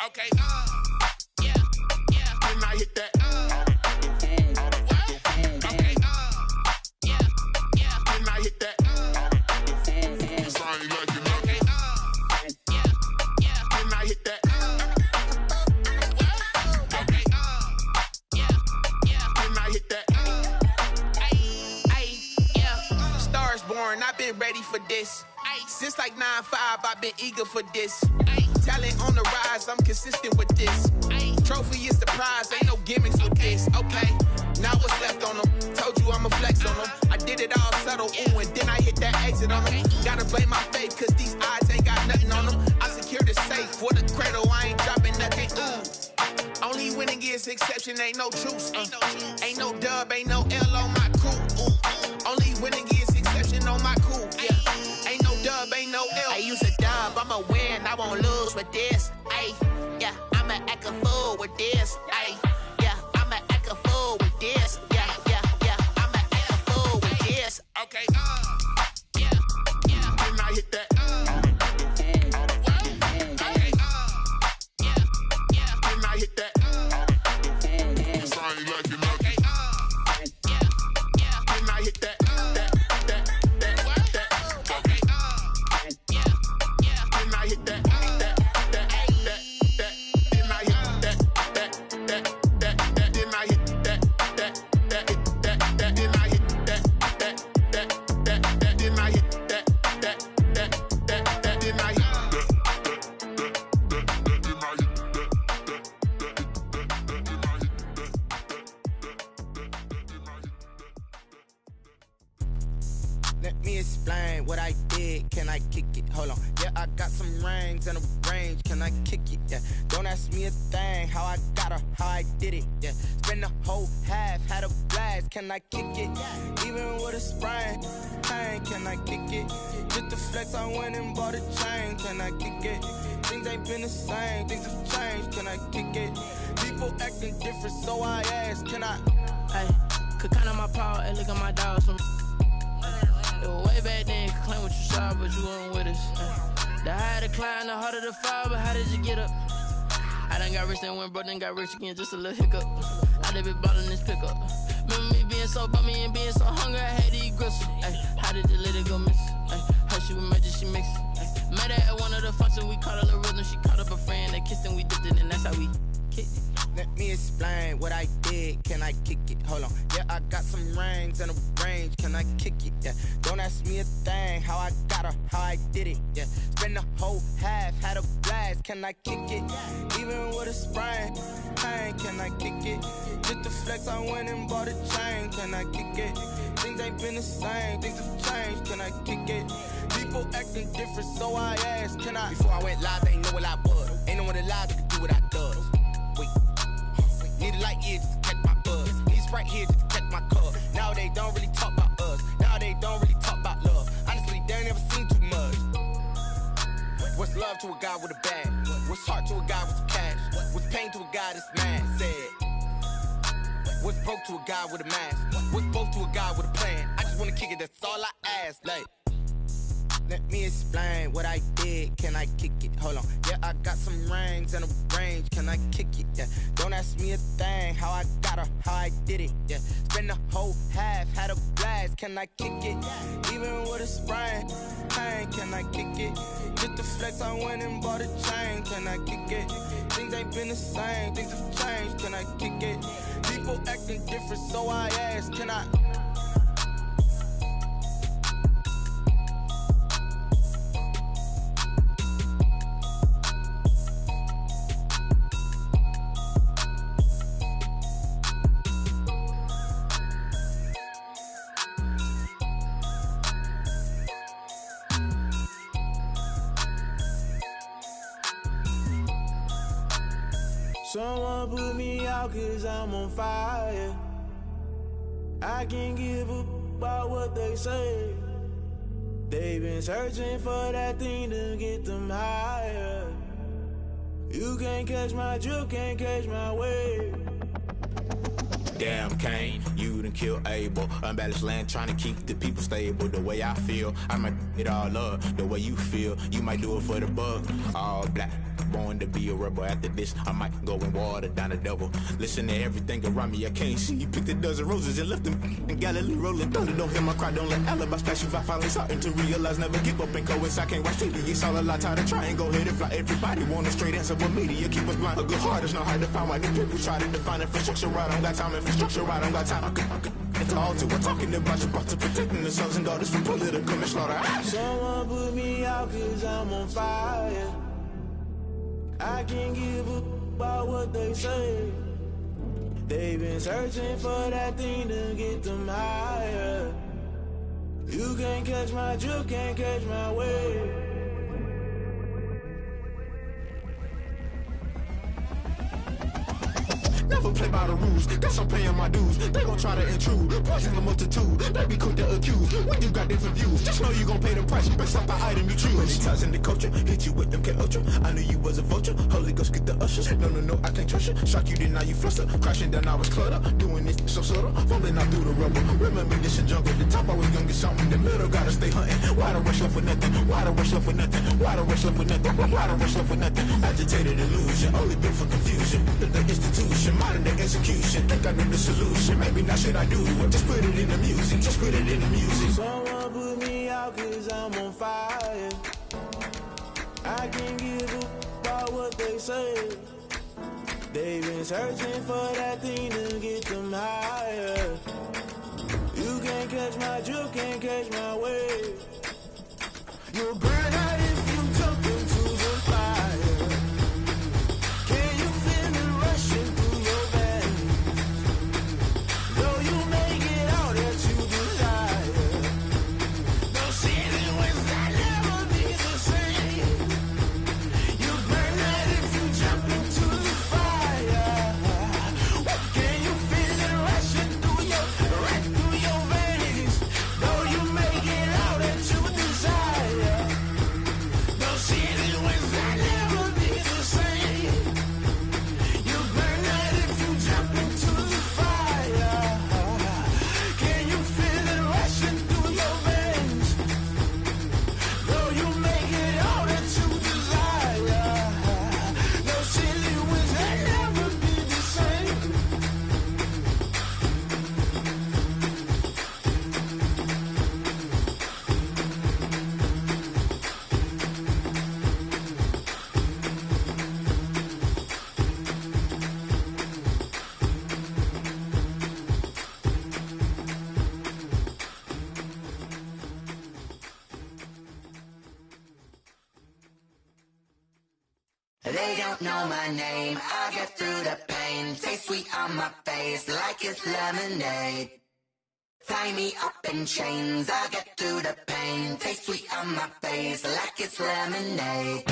Okay, yeah, yeah. Then I hit that. Okay, yeah, yeah. Then I hit that. I ain't like it. Okay, yeah, yeah. Then I hit that. Okay, yeah, yeah. Then I hit that. Ay, yeah. Stars born, I've been ready for this. Since like 9-5, I've been eager for this. Talent on the rise, I'm consistent with this. Trophy is the prize, ain't no gimmicks with this. Okay, now what's left on them? Told you I'ma flex on them. I did it all subtle, ooh, and then I hit that exit on them. Gotta blame my faith, cause these eyes ain't got nothing on them. I secured the safe for the cradle, I ain't dropping nothing, ooh. Only winning is exception, ain't no truce. Ain't no dub, ain't no L on my crew. Ooh. Only winning is exception on my crew. Yeah. Ain't no dub, ain't no L. I use a dub, I'ma win, I won't lose with this. Ay, yeah, I'ma act a fool with this. Ay, yeah, I'ma act a fool with this. Yeah, yeah, yeah, I'ma act a fool with this. Okay, yeah, yeah. Then I hit that. Okay, yeah, yeah. Then I hit that. I ain't like it. Okay, yeah, yeah. Then I hit that. Let me explain what I did, can I kick it? Hold on, yeah, I got some rings and a range, can I kick it? Yeah, don't ask me a thing, how I got her, how I did it, yeah. Spend the whole half, had a blast, can I kick it? Even with a sprain, pain, can I kick it? Just the flex, I went and bought a chain, can I kick it? Things ain't been the same, things have changed, can I kick it? People acting different, so I ask, can I? Hey, could count on my power, and look at my dogs from. It was way back then, could claim what you saw, but you weren't with us. The higher the climb, the harder the fall, but how did you get up? I done got rich and went broke, then got rich again, just a little hiccup. I done been ballin' this pickup. Remember me being so bummy and being so hungry, I had to eat gristle. Ay, how did you let it go miss? Ay, how she was magic, she mixed. Met her at one of the functions, we caught a little rhythm, she caught up a friend, they kissed and we dipped it, and that's how we kicked it. Let me explain what I did, can I kick it? Hold on, yeah, I got some rings and a range, can I kick it? Yeah, don't ask me a thing, how I got her, how I did it? Yeah, spend the whole half, had a blast, can I kick it? Even with a sprain, pain, can I kick it? Just the flex, I went and bought a chain, can I kick it? Things ain't been the same, things have changed, can I kick it? People acting different, so I asked, can I? Before I went live, they ain't know what I was. Ain't no one alive that could do what I does. Wait. Need a light year just to catch my buzz. Need Sprite here just to catch my cup. Now they don't really talk about us. Now they don't really talk about love. Honestly, they ain't never seen too much. What's love to a guy with a bag? What's heart to a guy with some cash? What's pain to a guy that's mad? Said. What's broke to a guy with a mask? What's both to a guy with a plan? I just wanna kick it, that's all I ask. Like, let me explain what I did, can I kick it? Hold on, yeah, I got some rings and a range, can I kick it? Yeah, don't ask me a thing, how I got her, how I did it? Yeah, spend the whole half, had a blast, can I kick it? Even with a sprain, pain, can I kick it? Just the flex, I went and bought a chain, can I kick it? Things ain't been the same, things have changed, can I kick it? People acting different, so I ask, can I? Someone put me out cause I'm on fire. I can't give a about what they say. They've been searching for that thing to get them higher. You can't catch my drift, can't catch my wave. Damn Kane, you done killed Abel. Unbalanced land trying to keep the people stable. The way I feel, I might it all up. The way you feel, you might do it for the buck. All black, born to be a rebel. After this, I might go and water down the devil. Listen to everything around me, I can't see. You picked a dozen roses and left them in Galilee rolling thunder. Don't hear my cry, don't let alibis pass you. I finally starting to realize, never give up and coincide. I can't watch TV, it's all a lot, tired of trying. Go ahead and fly. Everybody want a straight answer, but media keep us blind. A good heart is not hard to find. Why the people try to define infrastructure right? I don't got time, infrastructure right, I don't got time. I could it's all to we're talking about you, about to protecting the sons and daughters from political and slaughter. Someone put me out cause I'm on fire. I can't give up about what they say. They've been searching for that thing to get them higher. You can't catch my drift, can't catch my wave. Never play by the rules, guess I'm paying my dues. They gon' try to intrude, poison the multitude. They be quick to accuse, when you got different views. Just know you gon' pay the price, based off the item you choose. Many times in the culture, hit you with MK Ultra. I knew you was a vulture, Holy Ghost get the ushers. No, I can't trust you. Shock you, then now you fluster. Crashing down, I was cluttered. Doing this so subtle, falling out through the rubble. Remember this in jungle, the top I was young and something. The middle gotta stay hunting. Why the rush left for nothing? Why the rush left for nothing? Why the rush left for nothing? Why the rush left for nothing? Agitated illusion, only built for confusion. The institution, modern day execution. Think I know the solution. Maybe not should I do it? Just put it in the music. Just put it in the music. Someone put me out cause I'm on fire. I can't give up about what they say. They've been searching for that thing to get them higher. You can't catch my drift, can't catch my wave. You'll burn out if you jump into the fire. Can you feel it rushing through your veins? Though you make it out that you desire. No ceiling wins, I'll never be the same. You burn out if you jump into the fire. Can you feel it rushing through your, right through your veins? Though you make it out that you desire. No ceiling wins, I'll never be the same. You burn out if you jump into the fire. Can you feel it rushing through your veins? Though you make it all that you desire. No silly wins, I'll never be the same. They don't know my name, I get through the pain. Taste sweet on my face like it's lemonade. Tie me up in chains, I get through the pain. Taste sweet on my face like it's lemonade.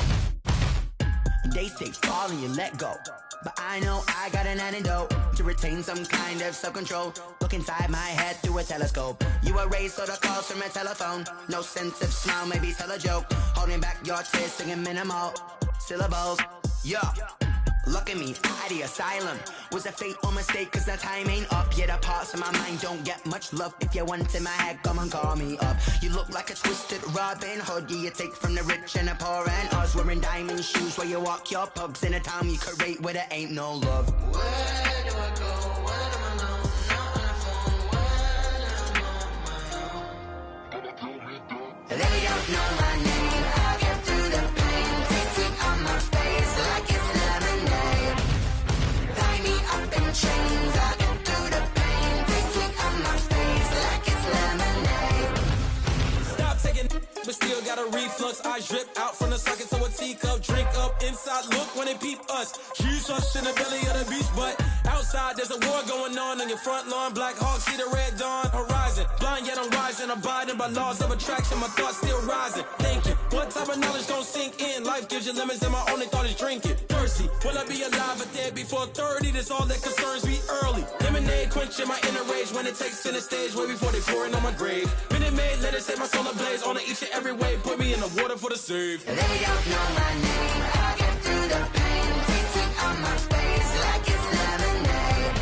They say fall and you let go, but I know I got an antidote to retain some kind of self-control. Look inside my head through a telescope. You erase all the calls from a telephone. No sense of smile, maybe tell a joke. Holding back your tears, singing minimal syllables. Yeah, look at me, out of the asylum. Was a fate or mistake, cause the time ain't up. Yet the parts of my mind don't get much love. If you want in my head, come and call me up. You look like a twisted Robin Hood. Yeah, you take from the rich and the poor and us. Wearing diamond shoes where you walk your pugs. In a town you create where there ain't no love. Where do I go? When am I alone? Not on the phone. When I'm on my own. They don't know my name, I get through the pain. Taste sweet on my face like it's lemonade. Tie me up in chains, I get through the pain. Taste sweet on my face like it's lemonade. Stop taking but still got a reflux. Eyes drip out from the socket to a teacup. Drink up inside, look when they peep us. Jesus in the belly of the beast, but outside there's a war going on your front lawn. Black Hawk, see the red dawn horizon. Blind yet I'm rising, abiding by laws of attraction. My thoughts still rising. Thinking, what type of knowledge gon' sink in? Life gives you lemons and my only thought is drinking. Thirsty, will I be alive or dead before 30? That's all that concerns me early. Lemonade quenching my inner rage when it takes center stage way before they pour it on my grave. Minute Maid, let it set my soul ablaze on each and every way. Put me in the water for the save. They don't know my name, I get through the pain. Taste sweet on my face like it's lemonade.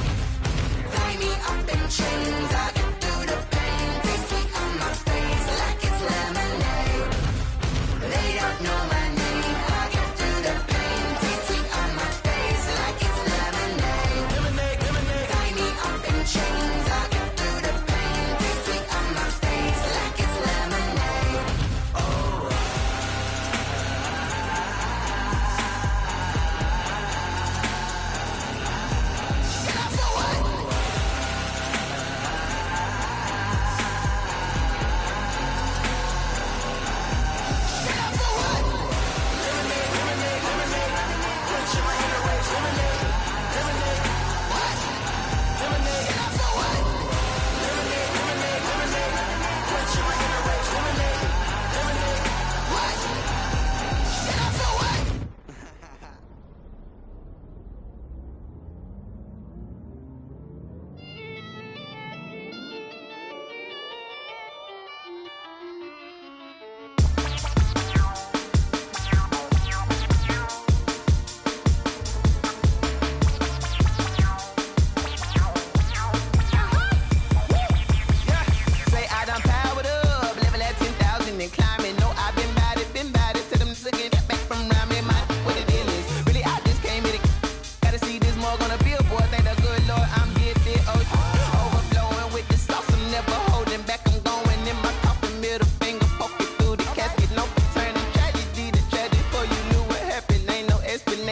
Tie me up in chains, I get through the pain. Taste sweet on my face like it's lemonade. They don't know my name, I get through the pain.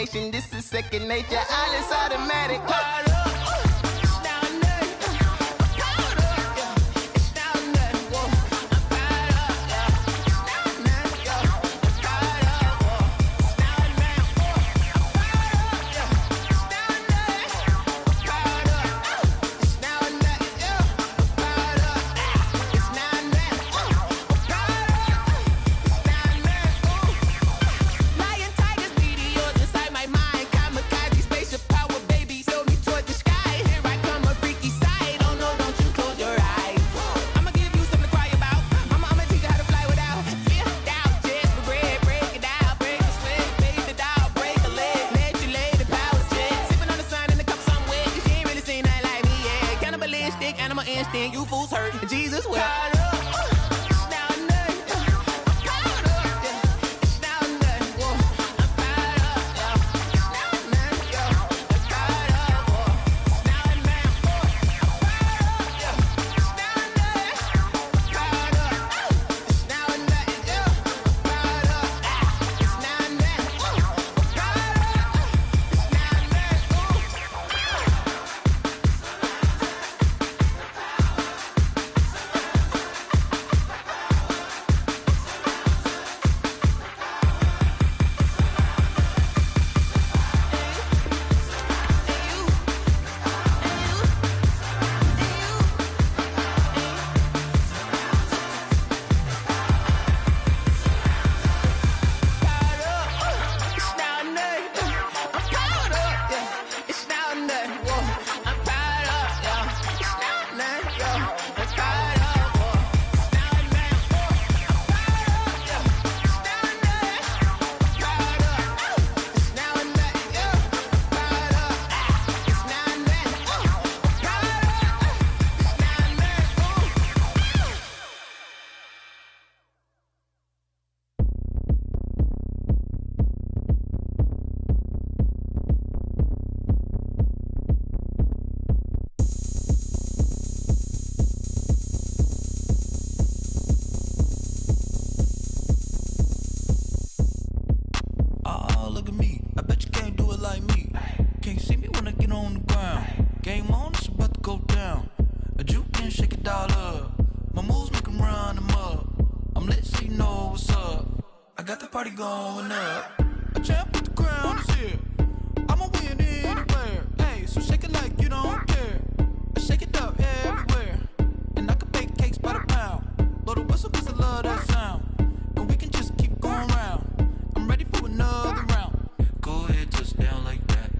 coordination. This is second nature. All is automatic. You fools hurt. Jesus will. Going up. A champ with the crown is here. I'ma win anywhere. Hey, so shake it like you don't care. I shake it up everywhere. And I can bake cakes by the pound. Blow the whistle cause I love that sound. And we can just keep going round. I'm ready for another round. Go ahead, touch down like that.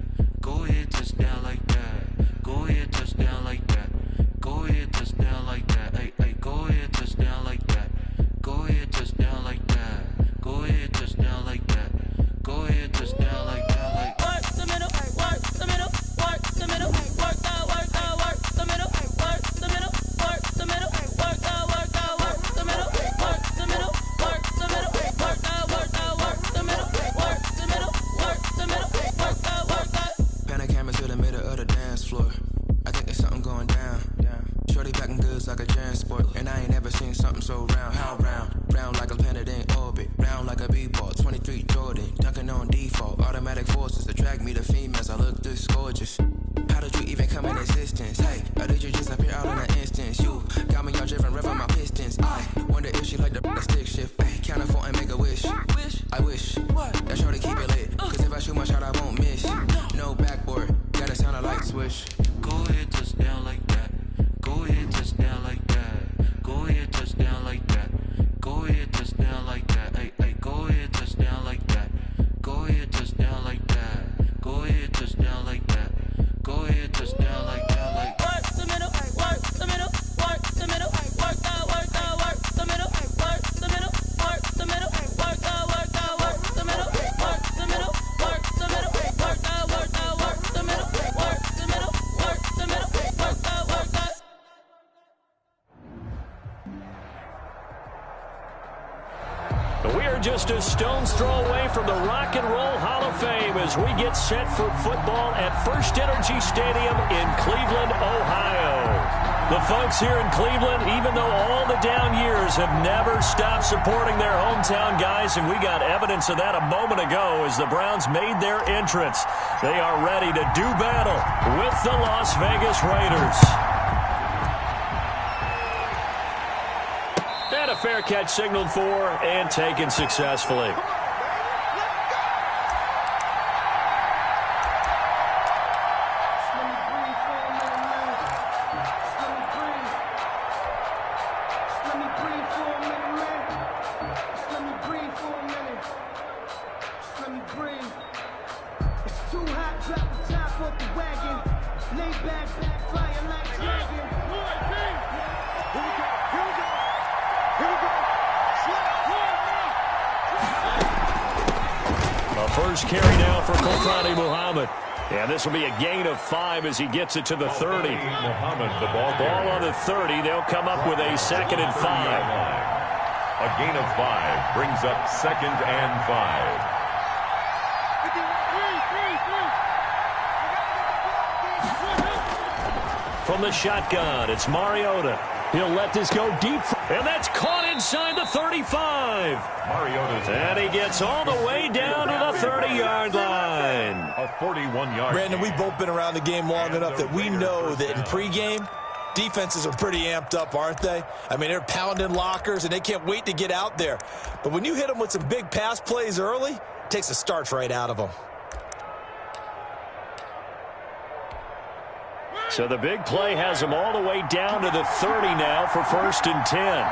Go ahead, touch down like that. Go ahead, touch down like that. Go ahead, touch down like that. Hey, hey, go ahead, touch down like that. Go ahead, touch down like that. Go ahead, touch down like that. Go ahead, touch down like that. Like work the middle, work the middle, work the middle, work out, work out, work the middle, work the middle, work the middle, work out, work out, work the middle, work the middle, work the middle, work out, work out, work the middle, work the middle, work the middle, work out, work out. Pan a camera to the middle of the dance floor. I think there's something going down. Shorty packing goods like a transport, and I ain't never seen something so round. How round? Round like a planet in orbit, round like a b-ball. 23 Jordan, dunking on default. Automatic forces attract me to females. I look this gorgeous. How did you even come in existence? Hey, or did you just appear out in an instance? You got me all driven, revving my pistons. I wonder if she like the stick shift. Hey, count a 4 and make a wish. I wish that shorty keep it lit. Cause if I shoot my shot, I won't miss. No backboard, gotta sound a light switch. Go ahead, touch down like that. Go ahead, touch down like that. Go ahead, touch down like that. Go ahead, touch down like that. Hey, hey, go ahead, touch down like that. Go ahead, touch down like that. Go ahead, touch down like that. Go ahead, touch down like that. Like work the middle, work the middle, work the middle, work out, work out, work the middle, work the middle, work the middle, work out, work out, work the middle, work the middle, work the middle, work out, work out, work the middle, work the middle, work the middle, work out, work out. We are just a stone's throw away from the Rock and Roll Hall of Fame as we get set for football at First Energy Stadium in Cleveland, Ohio. The folks here in Cleveland, even though all the down years, have never stopped supporting their hometown guys, and we got evidence of that a moment ago as the Browns made their entrance. They are ready to do battle with the Las Vegas Raiders. And a fair catch signaled for and taken successfully. First carry now for Koltani Muhammad. And this will be a gain of 5 as he gets it to the 30. Muhammad, the ball on the 30. They'll come up with a 2nd and 5. A gain of 5 brings up 2nd and 5. From the shotgun, it's Mariota. He'll let this go deep, and that's caught inside the 35. Mariota's and he gets all the way down to the 30-yard line. A 41-yard. Brandon, we've both been around the game long enough that we know that in pregame, defenses are pretty amped up, aren't they? I mean, they're pounding lockers, and they can't wait to get out there. But when you hit them with some big pass plays early, it takes the starch right out of them. So the big play has them all the way down to the 30 now for 1st and 10.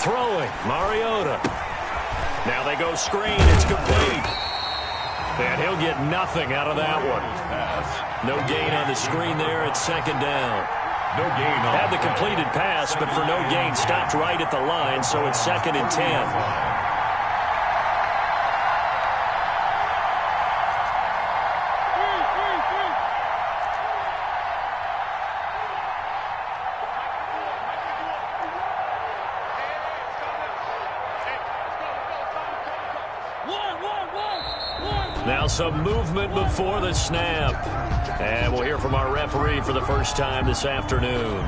Throwing, Mariota. Now they go screen, it's complete. And he'll get nothing out of that one. No gain on the screen there, it's 2nd down. No gain on had the completed pass, but for no gain, stopped right at the line, so it's 2nd and 10. Now some movement before the snap. And we'll hear from our referee for the first time this afternoon.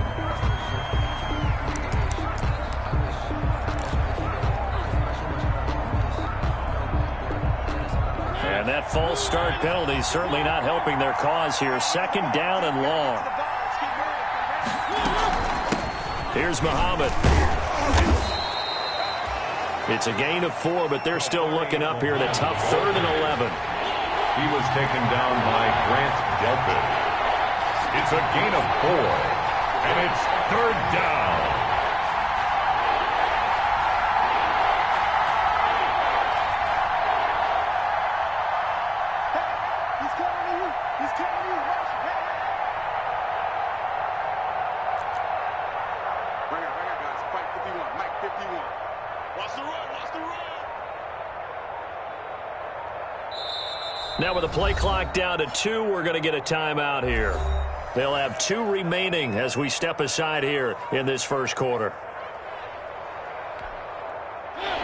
And that false start penalty is certainly not helping their cause here. 2nd down and long. Here's Muhammad. It's a gain of 4, but they're still looking up here at a tough 3rd and 11. He was taken down by Grant Delpit. It's a gain of 4, and it's 3rd down. He's coming to you. He's coming to you. Bring it, guys. Fight 51. Mike 51. Watch the run. Watch the run. Now with the play clock down to 2, we're going to get a timeout here. They'll have 2 remaining as we step aside here in this first quarter.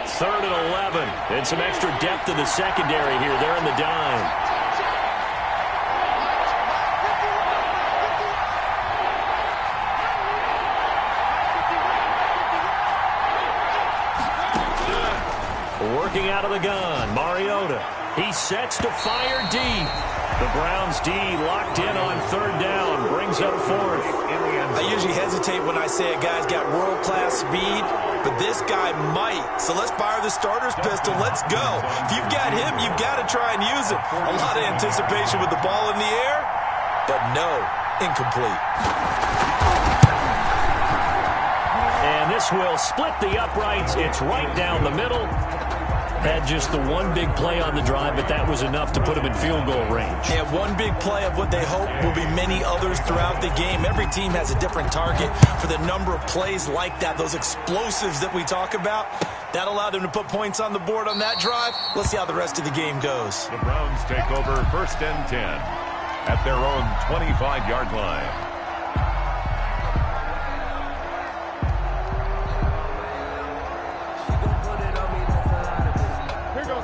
3rd and 11. And some extra depth in the secondary here. They're in the dime. Working out of the gun, Mariota. He sets to fire deep. The Browns D locked in on 3rd down. Brings up 4th. I usually hesitate when I say a guy's got world-class speed, but this guy might. So let's fire the starter's pistol. Let's go. If you've got him, you've got to try and use him. A lot of anticipation with the ball in the air, but no, incomplete. And this will split the uprights. It's right down the middle. Had just the one big play on the drive, but that was enough to put him in field goal range. Yeah, one big play of what they hope will be many others throughout the game. Every team has a different target for the number of plays like that, those explosives that we talk about. That allowed them to put points on the board on that drive. Let's see how the rest of the game goes. The Browns take over 1st and 10 at their own 25-yard line. Here goes.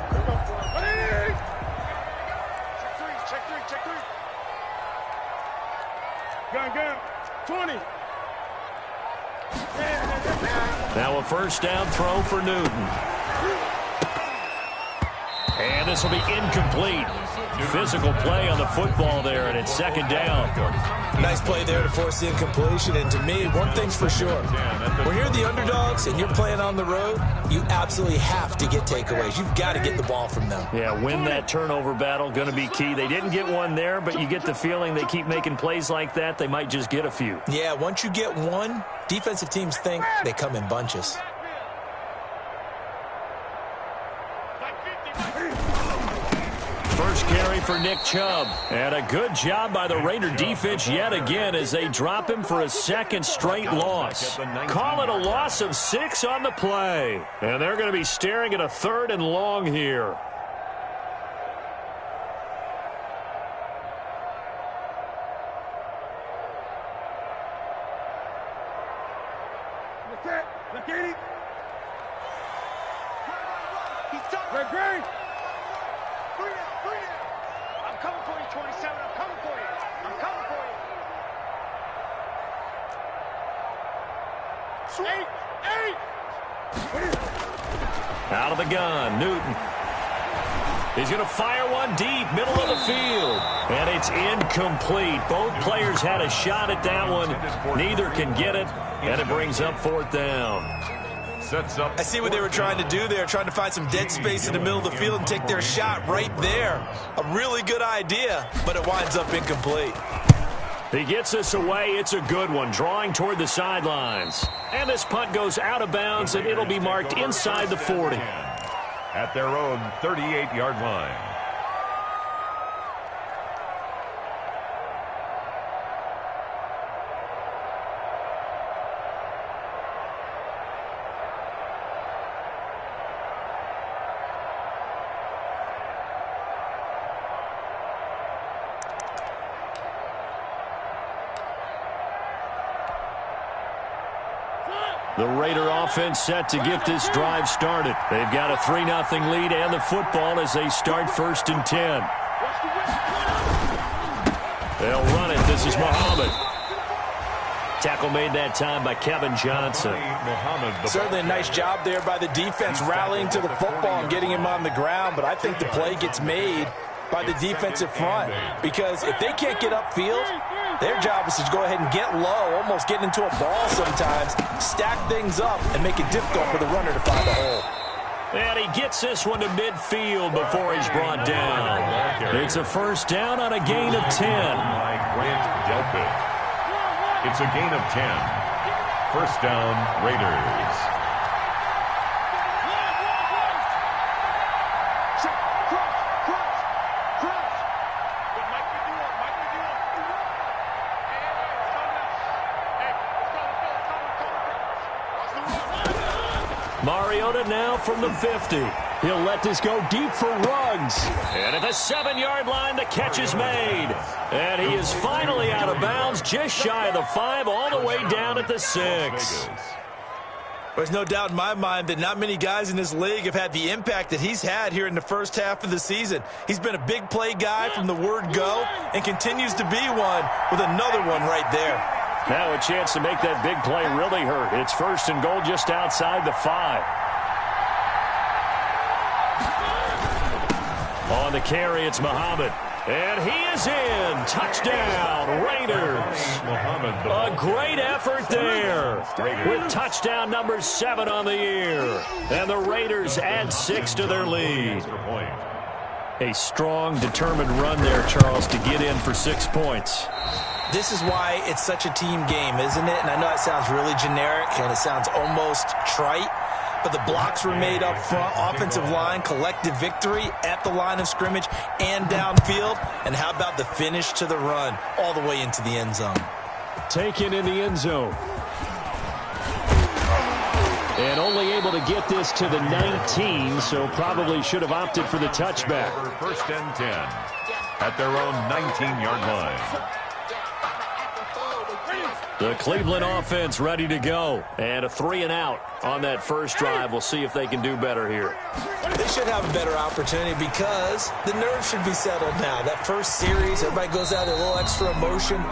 Now a first down throw for Newton. And this will be incomplete. Physical play on the football there, and it's second down. Nice play there to force the incompletion. And to me, one thing's for sure. When you're the underdogs and you're playing on the road, you absolutely have to get takeaways. You've got to get the ball from them. Yeah, win that turnover battle, going to be key. They didn't get one there, but you get the feeling they keep making plays like that, they might just get a few. Yeah, once you get one, defensive teams think they come in bunches. First carry for Nick Chubb. And a good job by the Raider defense yet again as they drop him for a second straight loss. Call it a loss of 6 on the play. And they're going to be staring at a 3rd and long here. Out of the gun, Newton. He's going to fire one deep, middle of the field. And it's incomplete. Both players had a shot at that one. Neither can get it, and it brings up 4th down. I see what they were trying to do there, trying to find some dead space in the middle of the field and take their shot right there. A really good idea, but it winds up incomplete. He gets this away. It's a good one, drawing toward the sidelines. And this punt goes out of bounds, and it'll be marked inside the 40. At their own 38-yard line. The Raider offense set to get this drive started. They've got a 3-0 lead and the football as they start 1st and 10. They'll run it. This is Muhammad. Tackle made that time by Kevin Johnson. Certainly a nice job there by the defense rallying to the football and getting him on the ground, but I think the play gets made by the defensive front because if they can't get upfield, their job is to go ahead and get low, almost get into a ball sometimes, stack things up, and make it difficult for the runner to find a hole. And he gets this one to midfield before he's brought down. It's a first down on a gain of 10. It's a gain of 10. First down, Raiders. Mariota now from the 50. He'll let this go deep for Ruggs. And at the 7-yard line, the catch is made. And he is finally out of bounds, just shy of the 5, all the way down at the 6. There's no doubt in my mind that not many guys in this league have had the impact that he's had here in the first half of the season. He's been a big play guy from the word go and continues to be one with another one right there. Now a chance to make that big play really hurt. It's 1st and goal just outside the 5. On the carry, it's Muhammad. And he is in. Touchdown, Raiders. A great effort there with touchdown number 7 on the year. And the Raiders add 6 to their lead. A strong, determined run there, Charles, to get in for 6 points. This is why it's such a team game, isn't it? And I know it sounds really generic and it sounds almost trite, but the blocks were made up front, offensive line, collective victory at the line of scrimmage and downfield. And how about the finish to the run all the way into the end zone? Taken in the end zone. And only able to get this to the 19, so probably should have opted for the touchback. 1st and 10 at their own 19-yard line. The Cleveland offense ready to go. And a 3-and-out on that first drive. We'll see if they can do better here. They should have a better opportunity because the nerves should be settled now. That first series, everybody goes out with a little extra emotion.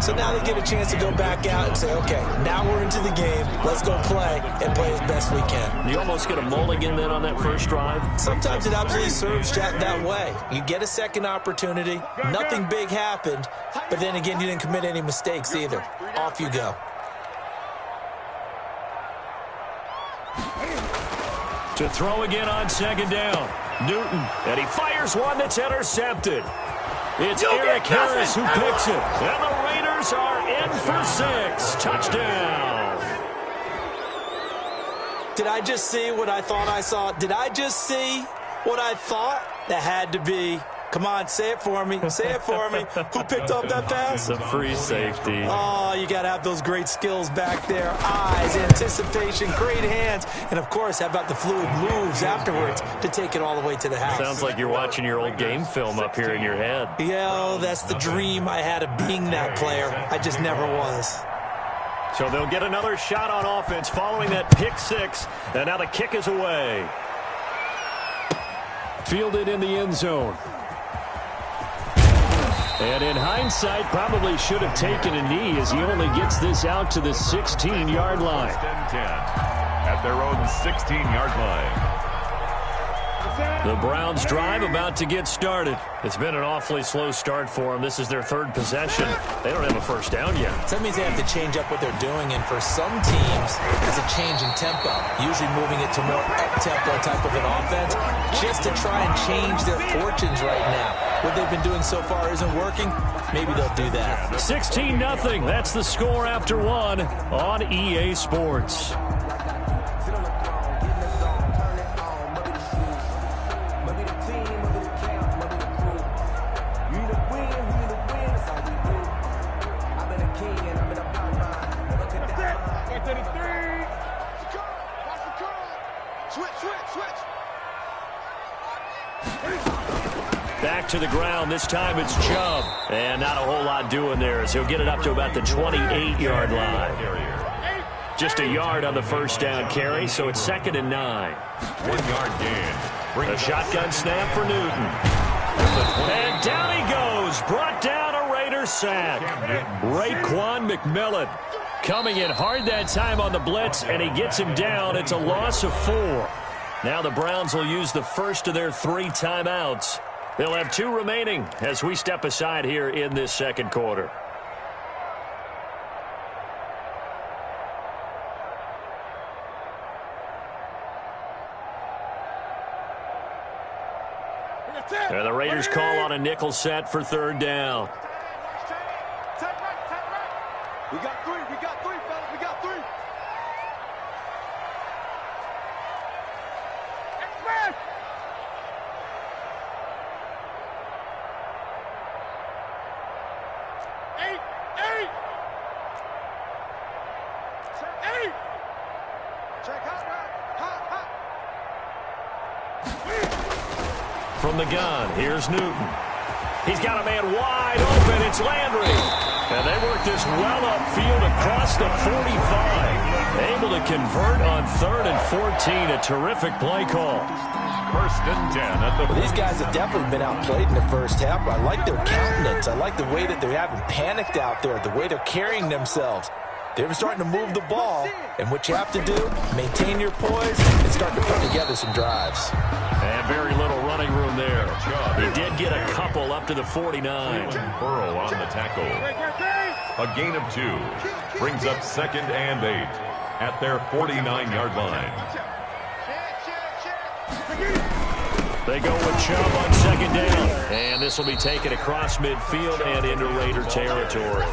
So now they get a chance to go back out and say, okay, now we're into the game. Let's go play and play as best we can. You almost get a mulligan then on that first drive? Sometimes it absolutely serves that way. You get a second opportunity. Nothing big happened. But then again, you didn't commit any mistakes either. Off you go. To throw again on second down. Newton, and he fires one that's intercepted. It's Eric Harris who picks it. And the Raiders are in for 6. Touchdown. Did I just see what I thought I saw? Did I just see what I thought? That had to be. Come on, say it for me. Say it for me. Who picked up that pass? The free safety. Oh, you got to have those great skills back there. Eyes, anticipation, great hands. And, of course, how about the fluid moves afterwards to take it all the way to the house? Sounds like you're watching your old game film up here in your head. Yeah, that's the dream I had of being that player. I just never was. So they'll get another shot on offense following that pick 6. And now the kick is away. Fielded in the end zone. And in hindsight, probably should have taken a knee as he only gets this out to the 16-yard line. 10 at their own 16-yard line. The Browns drive about to get started. It's been an awfully slow start for them. This is their third possession. They don't have a first down yet. So that means they have to change up what they're doing, and for some teams, it's a change in tempo, usually moving it to more up-tempo type of an offense, just to try and change their fortunes right now. What they've been doing so far isn't working. Maybe they'll do that. 16-0. That's the score after 1 on EA Sports. Back to the ground. This time it's Chubb. And not a whole lot doing there as he'll get it up to about the 28-yard line. Just a yard on the first down carry, so it's 2nd and 9. 1-yard gain. A shotgun snap for Newton. And down he goes. Brought down a Raider sack. Raekwon McMillan coming in hard that time on the blitz, and he gets him down. It's a loss of 4. Now the Browns will use the first of their 3 timeouts. They'll have 2 remaining as we step aside here in this second quarter. And the Raiders call on a nickel set for 3rd down. We got 3, fellas, we got 3. Express! Eight! Check hot. From the gun, here's Newton. He's got a man wide open. It's Landry. And they work this well upfield across the 45. Able to convert on 3rd and 14. A terrific play call. 1st and 10 at the... Well, these guys have definitely been outplayed in the first half. I like their countenance. I like the way that they haven't panicked out there, the way they're carrying themselves. They're starting to move the ball, and what you have to do, maintain your poise and start to put together some drives. And very little running room there. He did get a couple up to the 49. Burrow on the tackle. A gain of 2 brings up 2nd and 8 at their 49-yard line. They go with Chubb on 2nd down. And this will be taken across midfield and into Raider territory.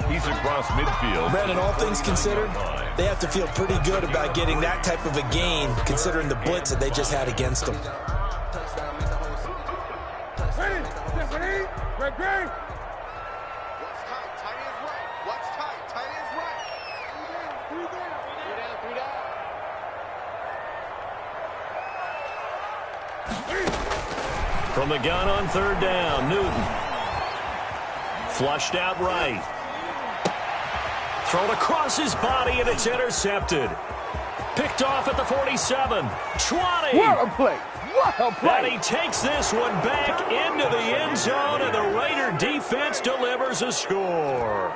He's across midfield. Brandon, all things considered, they have to feel pretty good about getting that type of a gain, considering the blitz that they just had against them. Ready? From the gun on 3rd down, Newton. Flushed out right. Thrown across his body, and it's intercepted. Picked off at the 47. 20. What a play. What a play. And he takes this one back into the end zone, and the Raider defense delivers a score.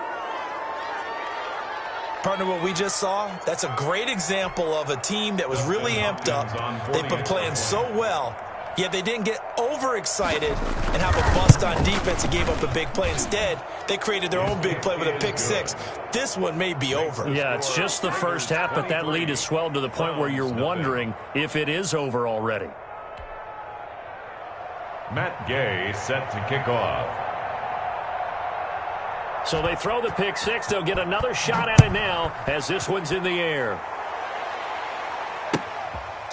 Partner, what we just saw, that's a great example of a team that was really amped up. They've been playing so well, yet they didn't get overexcited and have a bust on defense and gave up a big play. Instead, they created their own big play with a pick six. This one may be over. Yeah, it's just the first half, but that lead has swelled to the point where you're wondering if it is over already. Matt Gay set to kick off. So they throw the pick six. They'll get another shot at it now as this one's in the air.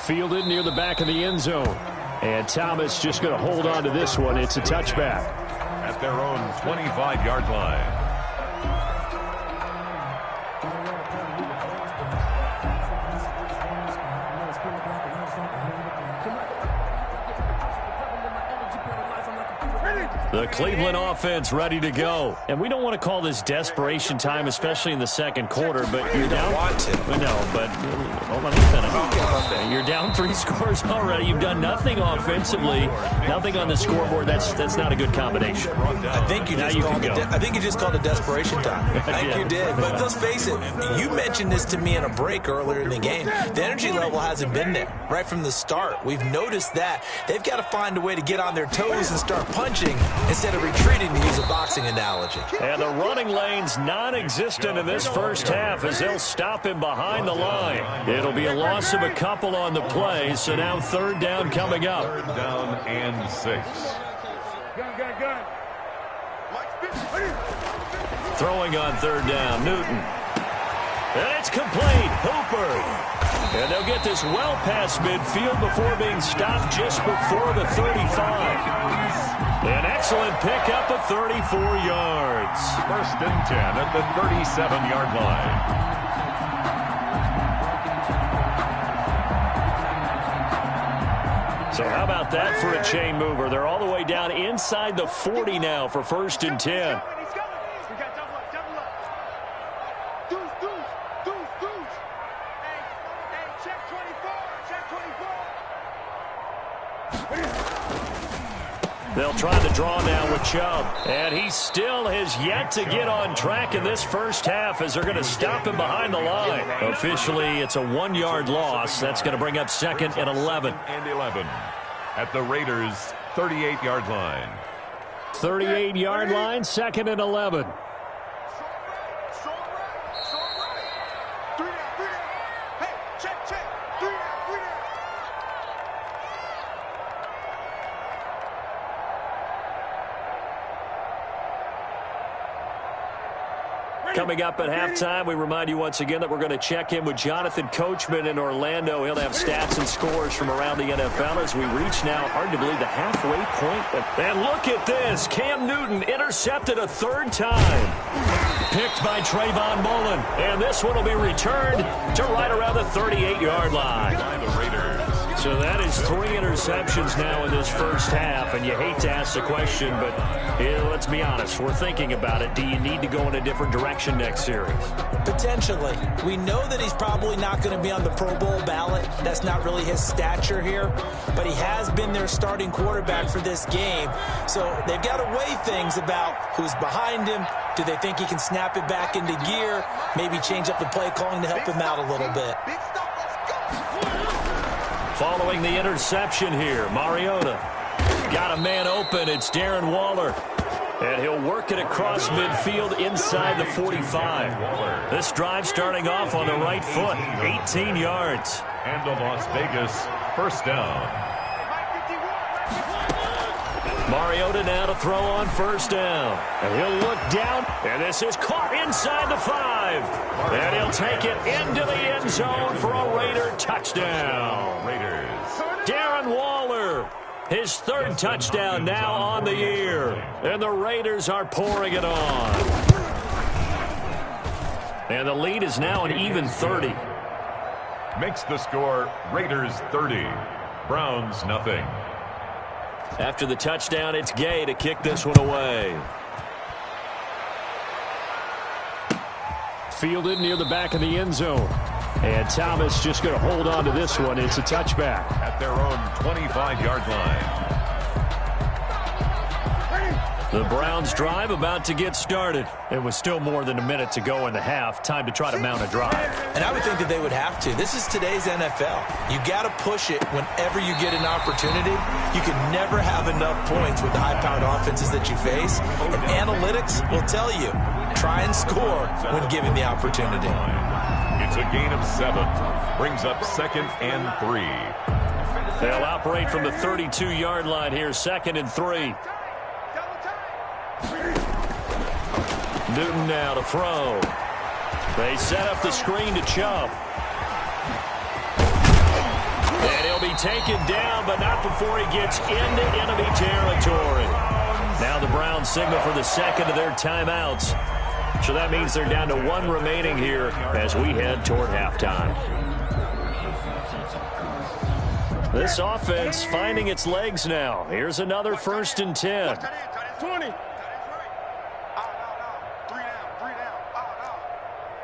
Fielded near the back of the end zone. And Thomas just going to hold on to this one. It's a touchback. At their own 25-yard line. The Cleveland offense ready to go. And we don't want to call this desperation time, especially in the second quarter, but you're down. Want to. No, but let me finish. You're down 3 scores already. You've done nothing offensively, nothing on the scoreboard. That's not a good combination. I think you just called it desperation time. I think you did. But let's face it, you mentioned this to me in a break earlier in the game. The energy level hasn't been there right from the start. We've noticed that. They've got to find a way to get on their toes and start punching instead of retreating, to use a boxing analogy. And the running lane's non-existent in this first half as they'll stop him behind the line. It'll be a loss of a couple on the play, so now third down coming up. Third down and 6. Throwing on third down, Newton. And it's complete. Hooper. And they'll get this well past midfield before being stopped just before the 35. An excellent pickup of 34 yards. First and 10 at the 37-yard line. So how about that for a chain mover? They're all the way down inside the 40 now for first and 10. They'll try the draw now with Chubb. And he still has yet to get on track in this first half as they're going to stop him behind the line. Officially, it's a 1-yard loss. That's going to bring up second and 11. And 11 at the Raiders' 38-yard line. 38-yard line, second and 11. Coming up at halftime, we remind you once again that we're going to check in with Jonathan Coachman in Orlando. He'll have stats and scores from around the NFL as we reach now, hard to believe, the halfway point. And look at this. Cam Newton intercepted a third time. Picked by Trayvon Mullen. And this one will be returned to right around the 38-yard line. So that is 3 interceptions now in this first half, and you hate to ask the question, but let's be honest, we're thinking about it. Do you need to go in a different direction next series? Potentially. We know that he's probably not going to be on the Pro Bowl ballot. That's not really his stature here, but he has been their starting quarterback for this game. So they've got to weigh things about who's behind him. Do they think he can snap it back into gear? Maybe change up the play calling to help him out a little bit. Following the interception here, Mariota got a man open. It's Darren Waller. And he'll work it across midfield inside the 45. This drive starting off on the right foot, 18 yards. And the Las Vegas first down. Mariota now to throw on first down. And he'll look down, and this is caught inside the 5. And he'll take it into the end zone for a Raider touchdown. Raiders. Darren Waller, his third touchdown now on the year. And the Raiders are pouring it on. And the lead is now an even 30. Makes the score Raiders 30, Browns nothing. After the touchdown, it's Gay to kick this one away. fielded near the back of the end zone. And Thomas just going to hold on to this one. It's a touchback. At their own 25-yard line. The Browns drive about to get started. It was still more than a minute to go in the half. Time to try to mount a drive. And I would think that they would have to. This is today's NFL. You got to push it whenever you get an opportunity. You can never have enough points with the high-powered offenses that you face. And analytics will tell you, try and score when given the opportunity. It's a gain of 7. Brings up 2nd and 3. They'll operate from the 32-yard line here, 2nd and 3. Newton now to throw. They set up the screen to Chubb. And he'll be taken down, but not before he gets into enemy territory. Now the Browns signal for the second of their timeouts. So that means they're down to 1 remaining here as we head toward halftime. This offense finding its legs now. Here's another 1st and 10. 20.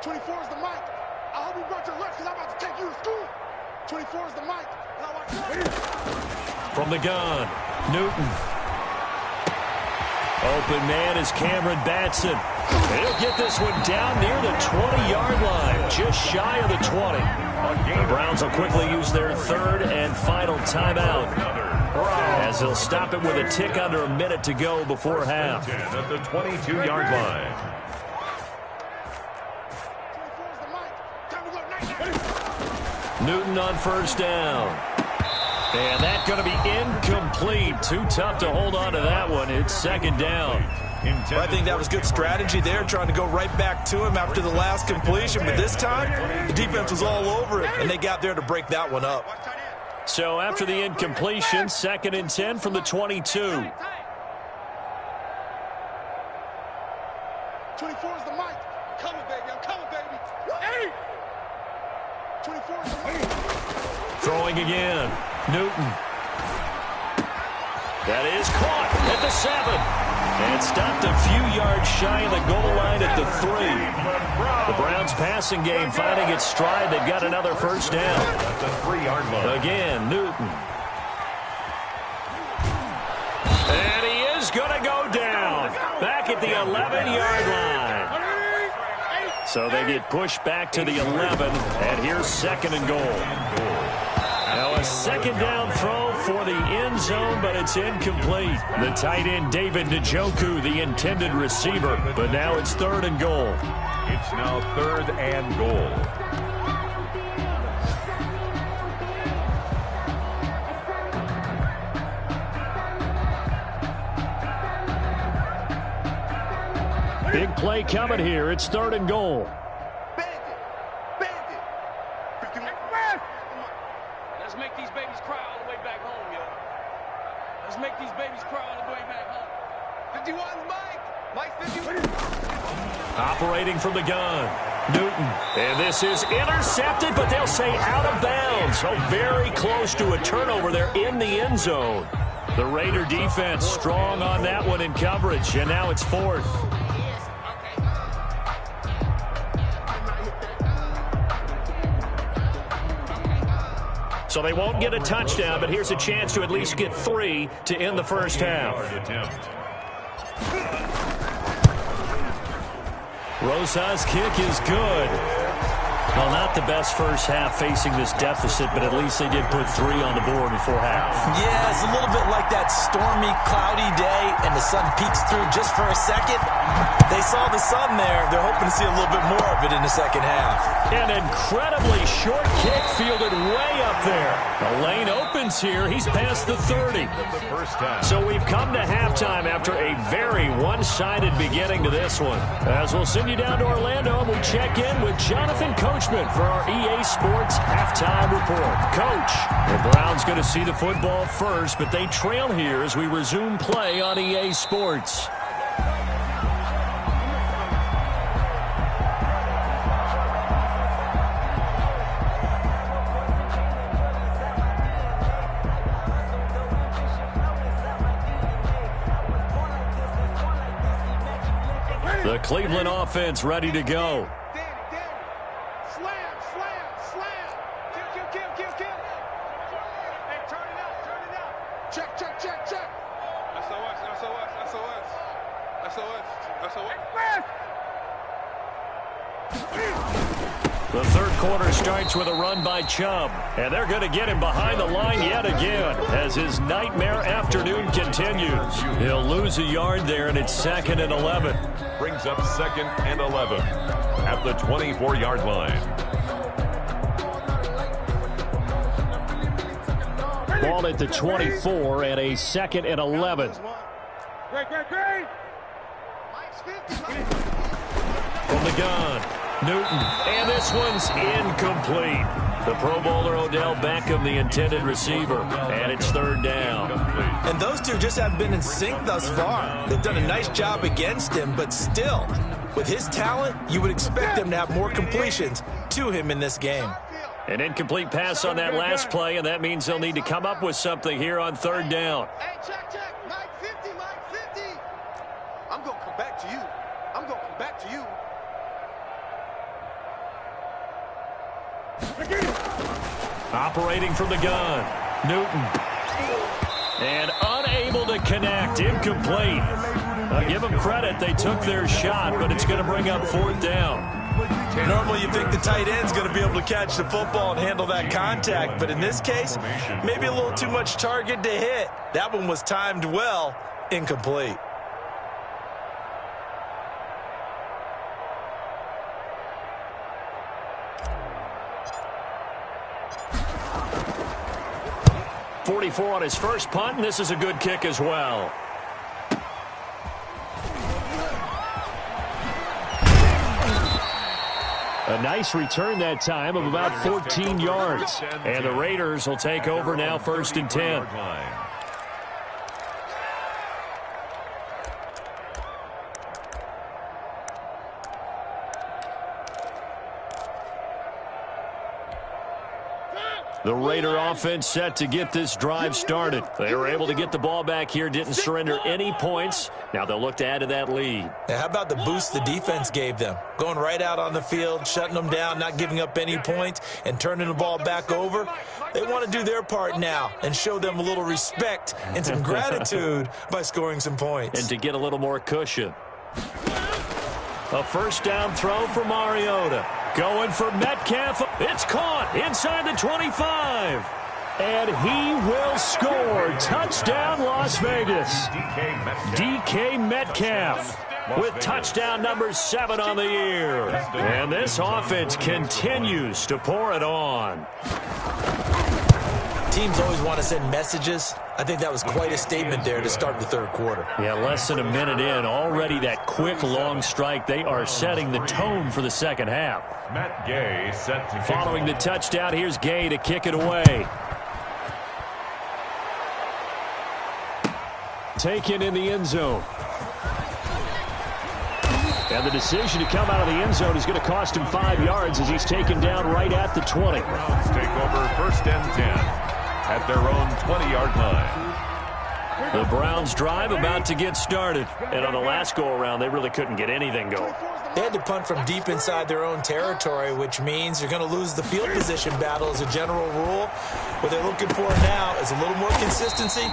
24 is the mic. I hope you brought your lunch because I'm about to take you to school. 24 is the mic. From the gun, Newton. Open man is Cameron Batson. He'll get this one down near the 20-yard line, just shy of the 20. The Browns will quickly use their 3rd and final timeout, as they'll stop it with a tick under a minute to go before half. At the 22-yard line. Newton on 1st down. And that's going to be incomplete. Too tough to hold on to that one. It's 2nd down. Well, I think that was good strategy there, trying to go right back to him after the last completion. But this time, the defense was all over it, and they got there to break that one up. So after the incompletion, 2nd and 10 from the 22. 24 is the mic. Coming, baby. I'm coming, baby. Hey! 24 is the mic. Throwing again. Newton. That is caught at the 7. And stopped a few yards shy of the goal line at the 3. The Browns passing game finding its stride. They've got another 1st down. At the 3-yard line. Again, Newton. And he is going to go down. Back at the 11-yard line. So they get pushed back to the 11. And here's 2nd and goal. Now a 2nd down throw for the end zone, but it's incomplete. The tight end, David Njoku, the intended receiver. But now it's 3rd and goal. It's now 3rd and goal. Big play coming here. It's 3rd and goal. Let's make these babies cry all the way back home, yo. Let's make these babies cry all the way back home. 51's Mike. Mike's 51. Operating from the gun, Newton. And this is intercepted, but they'll say out of bounds. So very close to a turnover there in the end zone. The Raider defense strong on that one in coverage, and now it's 4th. So they won't get a touchdown, but here's a chance to at least get 3 to end the first half. Rosa's kick is good. Well, not the best first half facing this deficit, but at least they did put 3 on the board before half. Yeah, it's a little bit like that stormy, cloudy day, and the sun peeks through just for a second. They saw the sun there. They're hoping to see a little bit more of it in the second half. An incredibly short kick fielded way up there. The lane opens here. He's past the 30. So we've come to halftime after a very one-sided beginning to this one. As we'll send you down to Orlando, and we check in with Jonathan Coachman for our EA Sports Halftime Report. Coach, the Browns going to see the football first, but they trail here as we resume play on EA Sports. The Cleveland offense ready to go. kill. Hey, turn it out. Check. SOS. The third quarter starts with a run by Chubb, and they're going to get him behind the line yet again as his nightmare afternoon continues. He'll lose a yard there, and it's 2nd and 11. Brings up 2nd and 11 at the 24-yard line. Ball at the 24 and a 2nd and 11. Great. From the gun, Newton, and this one's incomplete. The Pro Bowler Odell Beckham, the intended receiver, and it's 3rd down. And those two just haven't been in sync thus far. They've done a nice job against him, but still, with his talent, you would expect them to have more completions to him in this game. An incomplete pass on that last play, and that means they'll need to come up with something here on 3rd down. Hey, check. Mike 50. I'm going to come back to you. Operating from the gun, Newton. And unable to connect, incomplete. Give them credit, they took their shot, but it's going to bring up 4th down. Normally you think the tight end's going to be able to catch the football and handle that contact, but in this case, maybe a little too much target to hit. That one was timed well, incomplete. .44 on his first punt, and this is a good kick as well. A nice return that time of about 14 yards. And the Raiders will take over now, 1st and 10. The Raider offense set to get this drive started. They were able to get the ball back here, didn't surrender any points. Now they'll look to add to that lead. Now, how about the boost the defense gave them? Going right out on the field, shutting them down, not giving up any points, and turning the ball back over. They want to do their part now and show them a little respect and some gratitude by scoring some points. And to get a little more cushion. A 1st down throw for Mariota. Going for Metcalf. It's caught inside the 25. And he will score. Touchdown, Las Vegas. DK Metcalf with touchdown number 7 on the year. And this offense continues to pour it on. Teams always want to send messages. I think that was quite a statement there to start the 3rd quarter. Yeah, less than a minute in. Already that quick, long strike. They are setting the tone for the 2nd half. Matt Gay set to following the touchdown, here's Gay to kick it away. Taken in the end zone. And the decision to come out of the end zone is going to cost him 5 yards as he's taken down right at the 20. Browns take over 1st and 10 at their own 20-yard line. The Browns drive about to get started. And on the last go-around, they really couldn't get anything going. They had to punt from deep inside their own territory, which means you're going to lose the field position battle as a general rule. What they're looking for now is a little more consistency,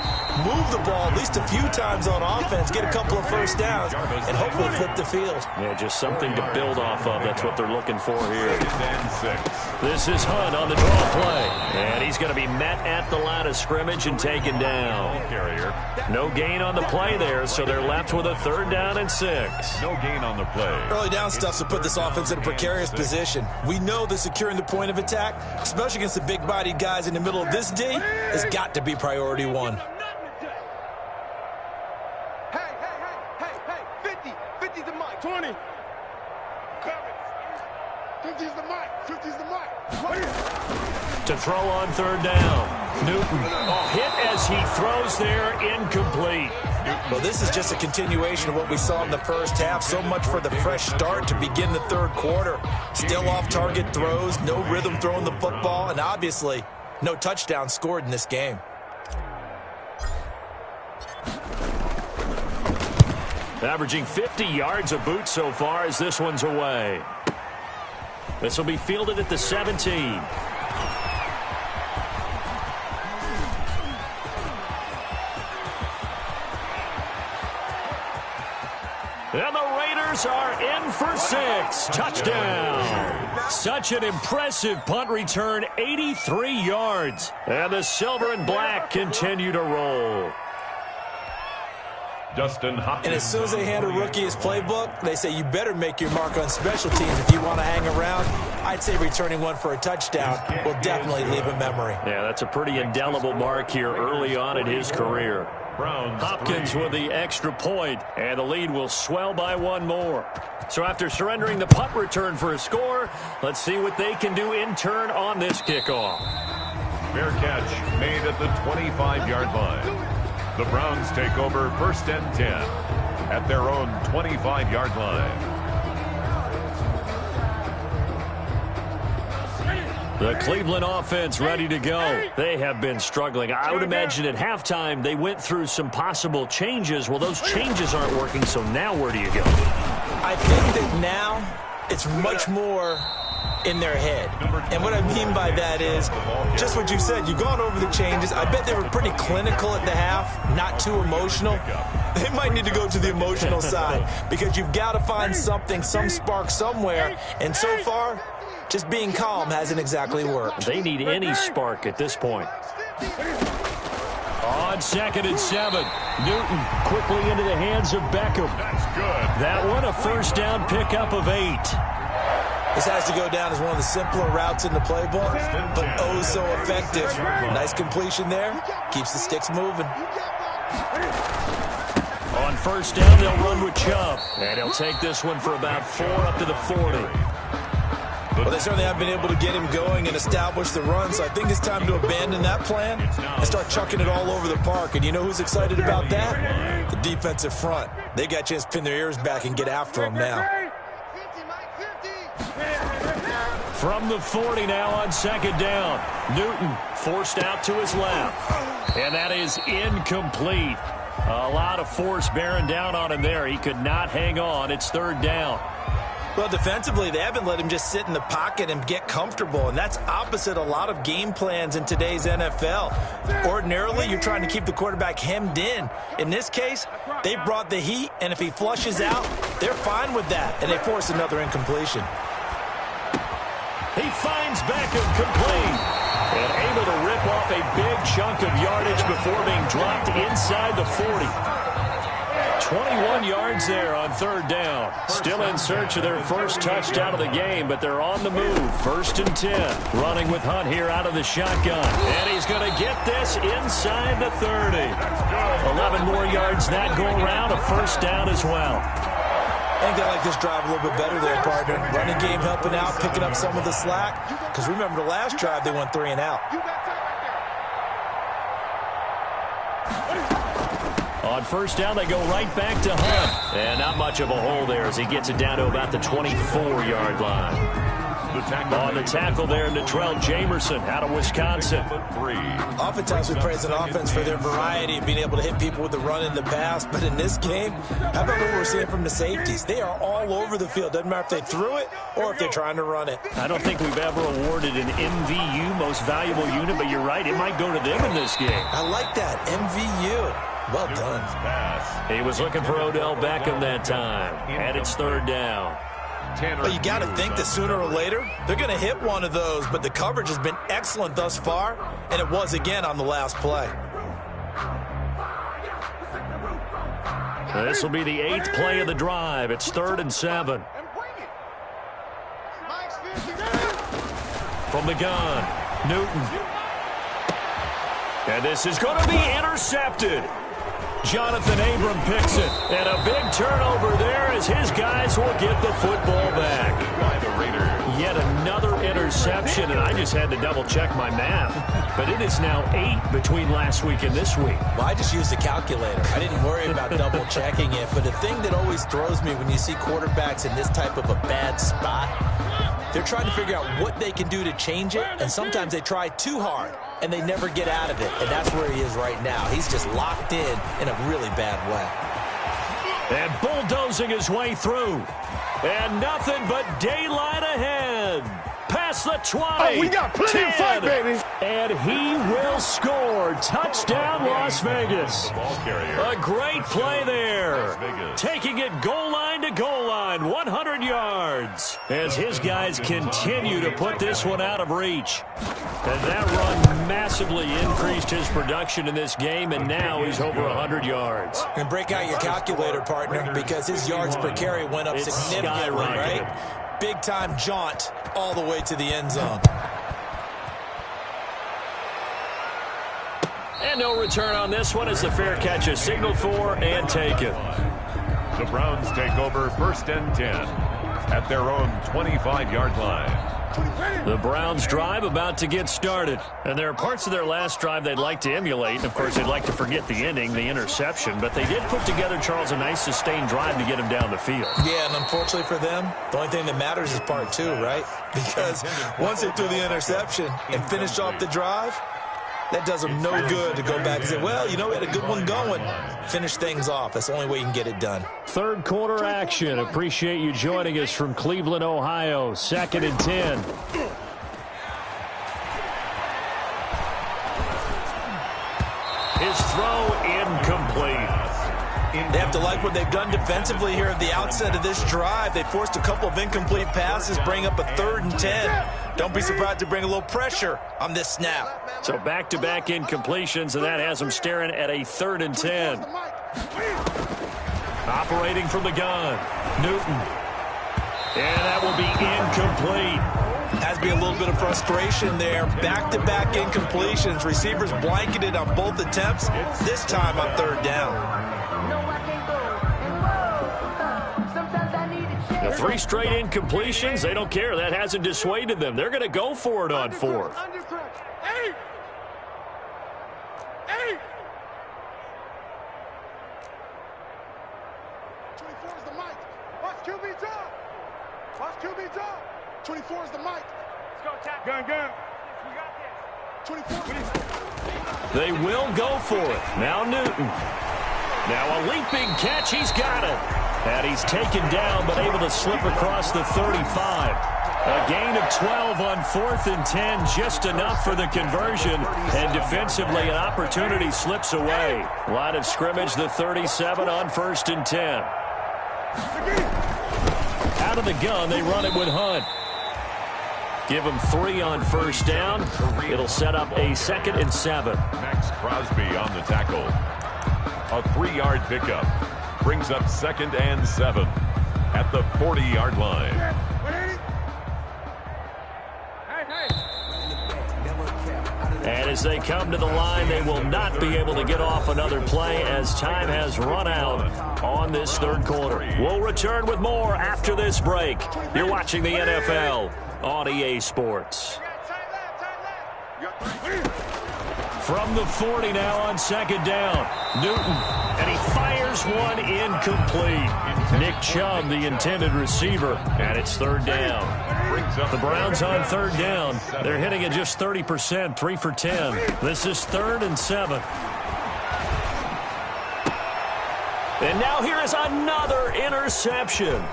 move the ball at least a few times on offense, get a couple of 1st downs, and hopefully flip the field. Yeah, just something to build off of. That's what they're looking for here. This is Hunt on the draw play. And he's going to be met at the line of scrimmage and taken down. No gain on the play there, so they're left with a 3rd down and 6. No gain on the play. Early down stuff to put this offense in a precarious position. We know that securing the point of attack, especially against the big-bodied guys in the middle of this D, has got to be priority 1. Hey, 50's the mic. 20. 50's the mic. 50's the mic. To throw on 3rd down. Newton, hit as he throws there, incomplete. Well, this is just a continuation of what we saw in the first half. So much for the fresh start to begin the 3rd quarter. Still off-target throws, no rhythm throwing the football, and obviously no touchdown scored in this game. Averaging 50 yards a boot so far as this one's away. This will be fielded at the 17. And the Raiders are in for 6. Touchdown. Such an impressive punt return, 83 yards. And the silver and black continue to roll. Justin Hopkins. And as soon as they hand a rookie his playbook, they say you better make your mark on special teams if you want to hang around. I'd say returning one for a touchdown will definitely leave a memory. Yeah, that's a pretty indelible mark here early on in his career. Hopkins with the extra point, and the lead will swell by one more. So after surrendering the punt return for a score, let's see what they can do in turn on this kickoff. Fair catch made at the 25-yard line. The Browns take over 1st and 10 at their own 25-yard line. The Cleveland offense ready to go. They have been struggling. I would imagine at halftime they went through some possible changes. Well, those changes aren't working, so now where do you go? I think that now it's much more in their head. And what I mean by that is just what you said. You've gone over the changes. I bet they were pretty clinical at the half, not too emotional. They might need to go to the emotional side because you've got to find something, some spark somewhere. And so far, just being calm hasn't exactly worked. They need any spark at this point. On 2nd and 7, Newton quickly into the hands of Beckham. That's good. That one a first down pickup of 8. This has to go down as one of the simpler routes in the playbook, but oh so effective. Nice completion there. Keeps the sticks moving. On first down, they'll run with Chubb. And he'll take this one for about 4 up to the 40. Well, they certainly have been able to get him going and establish the run, so I think it's time to abandon that plan and start chucking it all over the park. And you know who's excited about that? The defensive front. They got a chance to pin their ears back and get after him now. From the 40 now on 2nd down. Newton forced out to his left. And that is incomplete. A lot of force bearing down on him there. He could not hang on. It's 3rd down. Well, defensively, they haven't let him just sit in the pocket and get comfortable, and that's opposite a lot of game plans in today's NFL. Ordinarily, you're trying to keep the quarterback hemmed in. In this case, they brought the heat, and if he flushes out, they're fine with that, and they force another incompletion. He finds Beckham complete and able to rip off a big chunk of yardage before being dropped inside the 40. 21 yards there on 3rd down. Still in search of their first touchdown of the game, but they're on the move. 1st and 10. Running with Hunt here out of the shotgun. And he's going to get this inside the 30. 11 more yards that go around. A first down as well. I think they like this drive a little bit better there, partner. Running game helping out, picking up some of the slack. Because remember the last drive, they went 3 and out. On first down, they go right back to Hunt. And not much of a hole there as he gets it down to about the 24-yard line. On the tackle there, Natrell Jamerson out of Wisconsin. Oftentimes we praise an offense for their variety of being able to hit people with the run and the pass. But in this game, how about what we're seeing from the safeties? They are all over the field. Doesn't matter if they threw it or if they're trying to run it. I don't think we've ever awarded an MVU, most valuable unit, but you're right. It might go to them in this game. I like that. MVU. Well done. He was looking for Odell Beckham that time. And it's 3rd down. But you got to think that sooner or later, they're going to hit one of those. But the coverage has been excellent thus far, and it was again on the last play. This will be the 8th play of the drive. It's 3rd and 7. From the gun, Newton. And this is going to be intercepted. Jonathan Abram picks it. And a big turnover there as his guys will get the football back. Yet another interception, and I just had to double-check my math. But it is now 8 between last week and this week. Well, I just used a calculator. I didn't worry about double-checking it. But the thing that always throws me when you see quarterbacks in this type of a bad spot, they're trying to figure out what they can do to change it, and sometimes they try too hard, and they never get out of it, and that's where he is right now. He's just locked in a really bad way. And bulldozing his way through. And nothing but daylight ahead. Past the 20. Oh, we got plenty 10, of fight, baby. And he will score. Touchdown, Las Vegas. A great play there. Taking it goal line to goal line, 100 yards. As his guys continue to put this one out of reach. And that run massively increased his production in this game, and now he's over 100 yards. And break out your calculator, partner, because his yards per carry went up significantly, right? Big-time jaunt all the way to the end zone. And no return on this one as the fair catch is signaled for and taken. The Browns take over 1st and 10 at their own 25-yard line. The Browns drive about to get started. And there are parts of their last drive they'd like to emulate. Of course, they'd like to forget the ending, the interception. But they did put together, Charles, a nice sustained drive to get him down the field. Yeah, and unfortunately for them, the only thing that matters is part 2, right? Because once they threw the interception and finished off the drive, that does them no good to go back and say, well, you know, we had a good one going. Finish things off. That's the only way you can get it done. Third quarter action. Appreciate you joining us from Cleveland, Ohio. 2nd and 10. His throw incomplete. They have to like what they've done defensively here at the outset of this drive. They forced a couple of incomplete passes, bring up a 3rd and 10. Don't be surprised to bring a little pressure on this snap. So back-to-back incompletions, and that has them staring at a 3rd and 10. Operating from the gun, Newton. And that will be incomplete. Has to be a little bit of frustration there. Back-to-back incompletions. Receivers blanketed on both attempts, this time on 3rd down. The 3 straight incompletions, they don't care. That hasn't dissuaded them. They're going to go for it on 4th. 24 is the mic. Watch QB drop. Watch QB drop. 24 is the mic. Let's go, tap. Gun. We got this. 24. They will go for it. Now Newton. Now a leaping catch. He's got it. And he's taken down, but able to slip across the 35. A gain of 12 on 4th and 10, just enough for the conversion. And defensively, an opportunity slips away. Line of scrimmage, the 37 on 1st and 10. Out of the gun, they run it with Hunt. Give him 3 on 1st down. It'll set up a 2nd and 7. Max Crosby on the tackle. A 3-yard pickup. Brings up 2nd and 7 at the 40-yard line. And as they come to the line, they will not be able to get off another play as time has run out on this 3rd quarter. We'll return with more after this break. You're watching the NFL on EA Sports. From the 40 now on 2nd down. Newton, and he fires one incomplete. Nick Chubb, the intended receiver, and it's 3rd down. The Browns on 3rd down. They're hitting at just 30%, 3 for 10. This is 3rd and 7. And now here is another interception.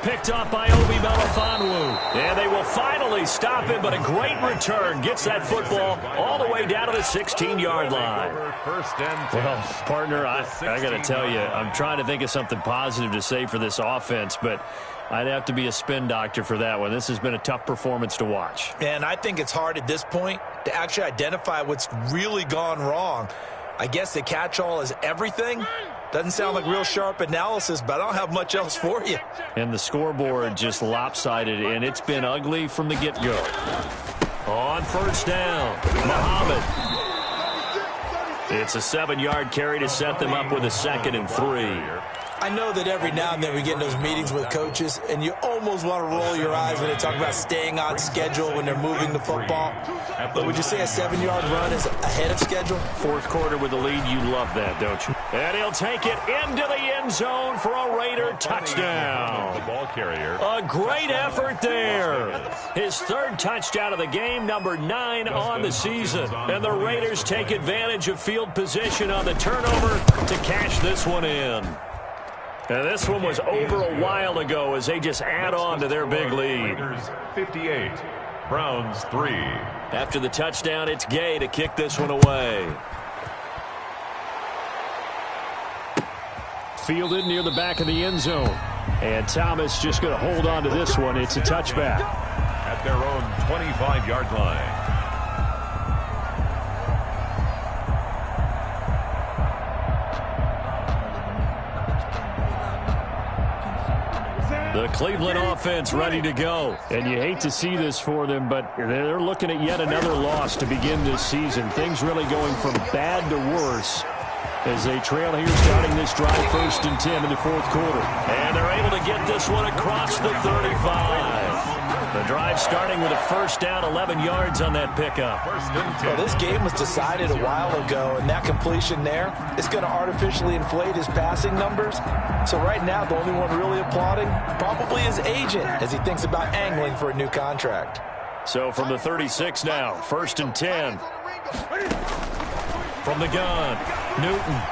Picked up by Obi Melifonwu. And they will finally stop him, but a great return. Gets that football all the way down to the 16-yard line. Well, partner, I got to tell you, I'm trying to think of something positive to say for this offense, but I'd have to be a spin doctor for that one. This has been a tough performance to watch. And I think it's hard at this point to actually identify what's really gone wrong. I guess the catch-all is everything. Doesn't sound like real sharp analysis, but I don't have much else for you. And the scoreboard just lopsided, and it's been ugly from the get-go. On 1st down, Muhammad. It's a 7-yard carry to set them up with a 2nd and 3. I know that every now and then we get in those meetings with coaches, and you almost want to roll your eyes when they talk about staying on schedule when they're moving the football. But would you say a 7-yard run is ahead of schedule? 4th quarter with the lead, you love that, don't you? And he'll take it into the end zone for a Raider touchdown. The ball carrier. A great effort there. His 3rd touchdown of the game, number 9 on the season. And the Raiders take advantage of field position on the turnover to cash this one in. And this one was over a while ago as they just add on to their big lead. Raiders 58, Browns 3. After the touchdown, it's Gay to kick this one away. Fielded near the back of the end zone. And Thomas just going to hold on to this one. It's a touchback. At their own 25-yard line. The Cleveland offense ready to go. And you hate to see this for them, but they're looking at yet another loss to begin this season. Things really going from bad to worse as they trail here starting this drive 1st and 10 in the 4th quarter. And they're able to get this one across the 35. The drive starting with a first down, 11 yards on that pickup. Well, this game was decided a while ago, and that completion there is going to artificially inflate his passing numbers. So right now, the only one really applauding probably his agent as he thinks about angling for a new contract. So from the 36 now, 1st and 10. From the gun, Newton.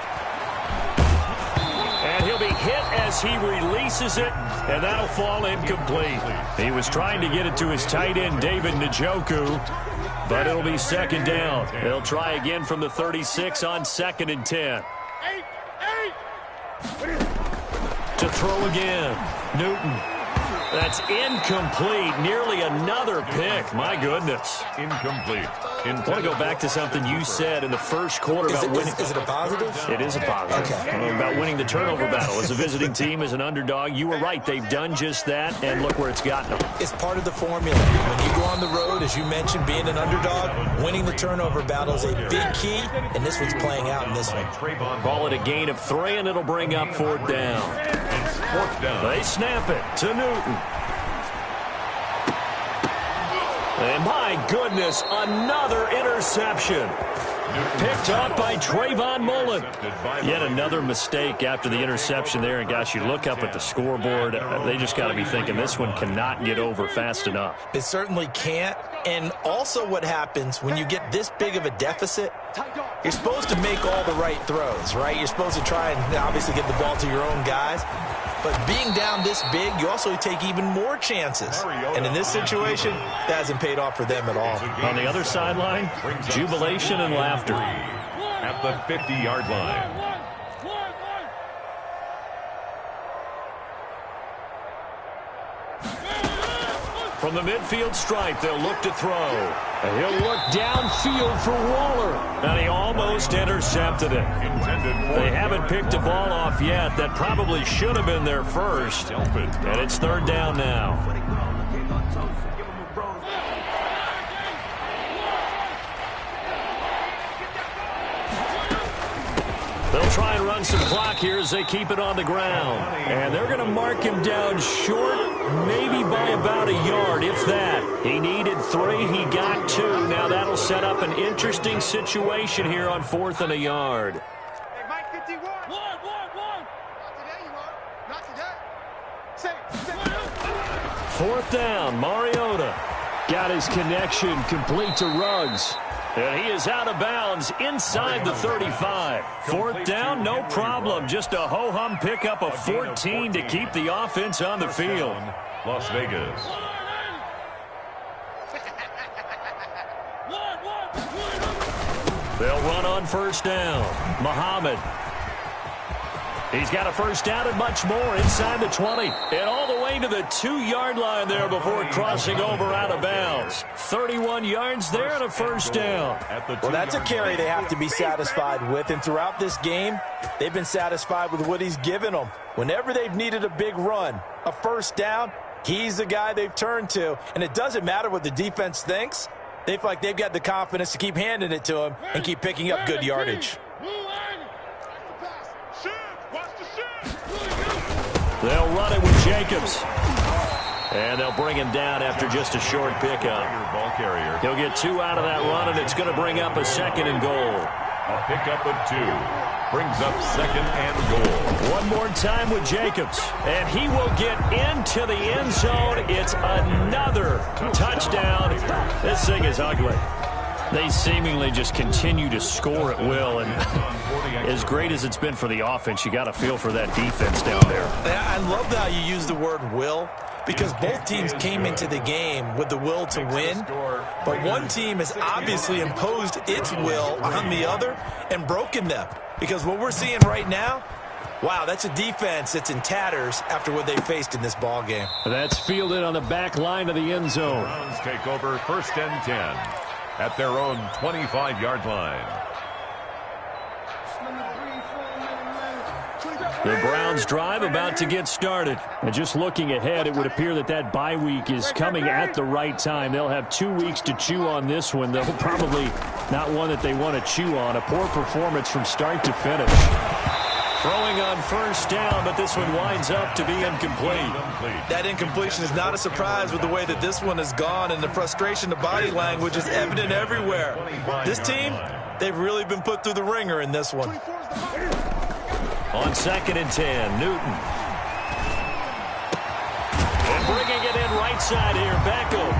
And he'll be hit as he releases it, and that'll fall incomplete. He was trying to get it to his tight end, David Njoku, but it'll be 2nd down. They'll try again from the 36 on 2nd and 10. To throw again, Newton. That's incomplete. Nearly another pick. My goodness. Incomplete. I want to go back to something you said in the first quarter about winning. Is it a positive? It is a positive. Okay. About winning the turnover battle. As a visiting team, as an underdog, you were right. They've done just that, and look where it's gotten them. It's part of the formula. When you go on the road, as you mentioned, being an underdog, winning the turnover battle is a big key, and this one's playing out in this one. Call it a gain of 3, and it'll bring up 4th down. They snap it to Newton. And my goodness, another interception. Picked up by Trayvon Mullen. Yet another mistake after the interception there. And, gosh, you look up at the scoreboard. They just got to be thinking this one cannot get over fast enough. It certainly can't. And also what happens when you get this big of a deficit, you're supposed to make all the right throws, right? You're supposed to try and obviously get the ball to your own guys. But being down this big, you also take even more chances. And in this situation, that hasn't paid off for them at all. On the other sideline, jubilation and laughter. At the 50-yard line. From the midfield stripe, they'll look to throw. And he'll look downfield for Waller. And he almost intercepted it. They haven't picked a ball off yet. That probably should have been their first. And it's 3rd down now. They'll try and run some clock here as they keep it on the ground. And they're going to mark him down short, maybe by about a yard, if that. He needed 3. He got 2. Now that'll set up an interesting situation here on 4th and a yard. Hey, Mike 51. One. Not today, you are. Not today. Say. 4th down, Mariota. Got his connection complete to Ruggs. And he is out of bounds inside the 35. 4th down, no problem. Just a ho-hum pickup of 14 to keep the offense on the field. Las Vegas. They'll run on 1st down. Muhammad. He's got a 1st down and much more inside the 20. And all the way to the 2-yard line there before crossing over out of bounds. 31 yards there and a 1st down. Well, that's a carry they have to be satisfied with. And throughout this game, they've been satisfied with what he's given them. Whenever they've needed a big run, a 1st down, he's the guy they've turned to. And it doesn't matter what the defense thinks. They feel like they've got the confidence to keep handing it to him and keep picking up good yardage. They'll run it with Jacobs. And they'll bring him down after just a short pickup. He'll get 2 out of that run, and it's going to bring up a 2nd and goal. A pickup of 2 brings up 2nd and goal. One more time with Jacobs, and he will get into the end zone. It's another touchdown. This thing is ugly. They seemingly just continue to score at will, and as great as it's been for the offense, you got to feel for that defense down there. I love how you use the word will, because both teams came into the game with the will to win, but one team has obviously imposed its will on the other and broken them. Because what we're seeing right now, wow, that's a defense that's in tatters after what they faced in this ball game. That's fielded on the back line of the end zone. The Browns take over 1st and 10 at their own 25-yard line. The Browns drive about to get started. And just looking ahead, it would appear that bye week is coming at the right time. They'll have 2 weeks to chew on this one, though probably not one that they want to chew on. A poor performance from start to finish. Throwing on 1st down, but this one winds up to be incomplete. That incompletion is not a surprise with the way that this one has gone, and the frustration, the body language is evident everywhere. This team, they've really been put through the ringer in this one. On 2nd and 10, Newton. And bringing it in right side here, Beckham.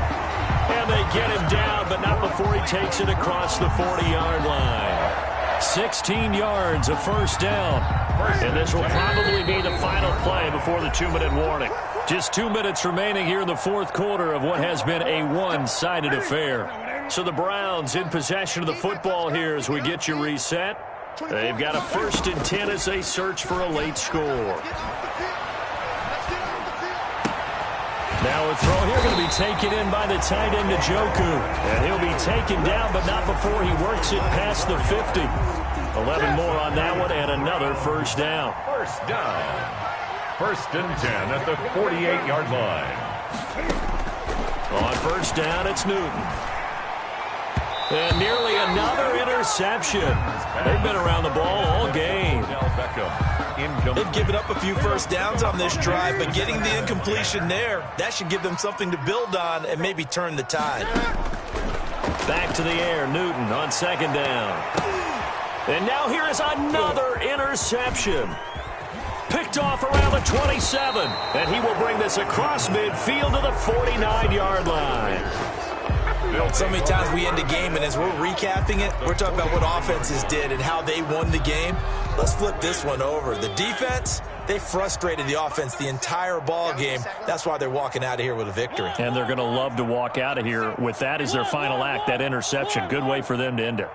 And they get him down, but not before he takes it across the 40-yard line. 16 yards, a 1st down. And this will probably be the final play before the 2-minute warning. Just 2 minutes remaining here in the 4th quarter of what has been a one-sided affair. So the Browns in possession of the football here as we get you reset. They've got a 1st and 10 as they search for a late score. Now a throw here going to be taken in by the tight end Njoku. And he'll be taken down, but not before he works it past the 50. 11 more on that one and another 1st down. 1st down. 1st and 10 at the 48-yard line. On 1st down, it's Newton. And nearly another interception. They've been around the ball all game. They've given up a few 1st downs on this drive, but getting the incompletion there, that should give them something to build on and maybe turn the tide. Back to the air, Newton on 2nd down. And now here is another interception. Picked off around the 27. And he will bring this across midfield to the 49-yard line. So many times we end a game, and as we're recapping it, we're talking about what offenses did and how they won the game. Let's flip this one over. The defense, they frustrated the offense the entire ball game. That's why they're walking out of here with a victory. And they're going to love to walk out of here with that as their final act, that interception. Good way for them to end it.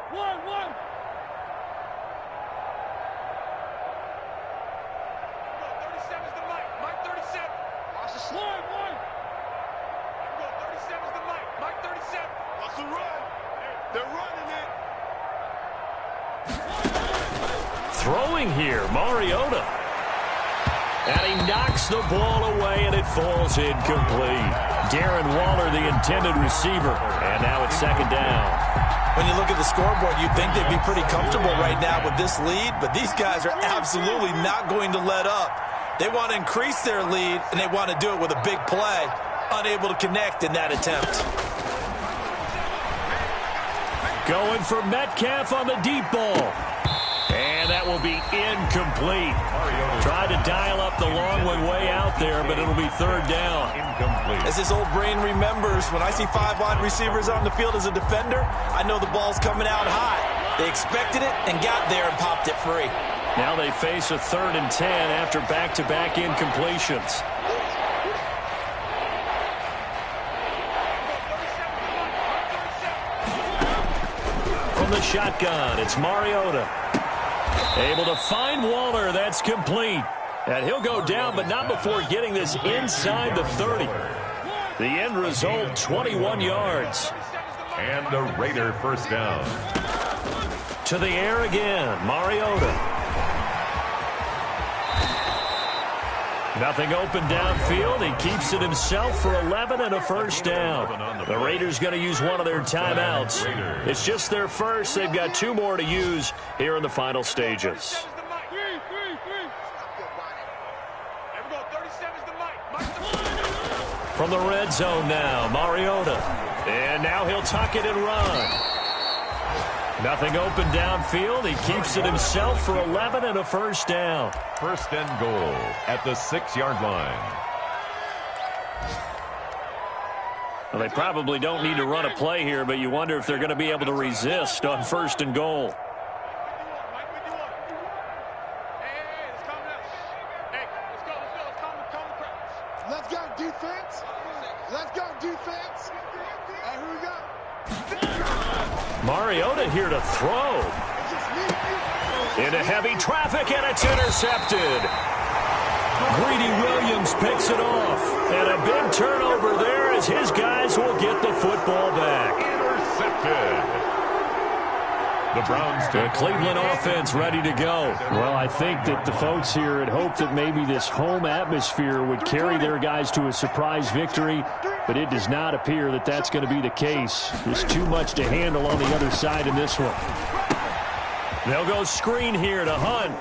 Throwing here, Mariota. And he knocks the ball away, and it falls incomplete. Darren Waller, the intended receiver. And now it's 2nd down. When you look at the scoreboard, you'd think they'd be pretty comfortable right now with this lead, but these guys are absolutely not going to let up. They want to increase their lead, and they want to do it with a big play. Unable to connect in that attempt. Going for Metcalf on the deep ball. And that will be incomplete. Tried to dial up the long one way out there, but it'll be 3rd down. Incomplete. As his old brain remembers, when I see 5 wide receivers on the field as a defender, I know the ball's coming out high. They expected it and got there and popped it free. Now they face a 3rd and 10 after back-to-back incompletions. From the shotgun, it's Mariota. Able to find Waller. That's complete. And he'll go down, but not before getting this inside the 30. The end result, 21 yards. And a Raider 1st down. To the air again, Mariota. Nothing open downfield. He keeps it himself for 11 and a 1st down. The Raiders going to use one of their timeouts. It's just their first. They've got 2 more to use here in the final stages. From the red zone now, Mariota. And now he'll tuck it and run. Nothing open downfield. He keeps it himself for 11 and a 1st down. 1st and goal at the 6-yard line. Well, they probably don't need to run a play here, but you wonder if they're going to be able to resist on 1st and goal. Let's go, defense. Mariota here to throw. Into heavy traffic, and it's intercepted. Greedy Williams picks it off. And a big turnover there as his guys will get the football back. Intercepted. The Browns The Cleveland offense ready to go. Well, I think that the folks here had hoped that maybe this home atmosphere would carry their guys to a surprise victory, but it does not appear that that's going to be the case. There's too much to handle on the other side in this one. They'll go screen here to Hunt.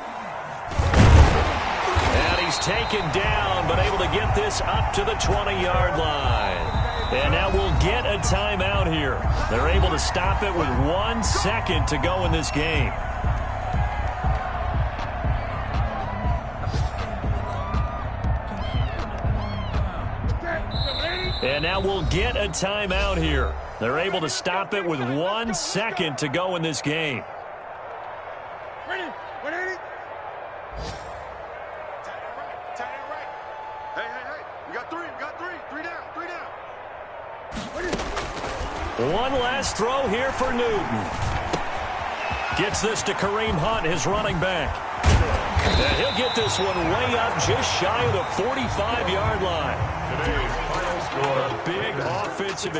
And he's taken down, but able to get this up to the 20-yard line. And now we'll get a timeout here. They're able to stop it with 1 second to go in this game. And now we'll get a timeout here. They're able to stop it with 1 second to go in this game. Ready? 180. Tight end right. Hey. We got three. Three down. One last throw here for Newton. Gets this to Kareem Hunt, his running back. And he'll get this one way up just shy of the 45-yard line. Today's final score. A big offensive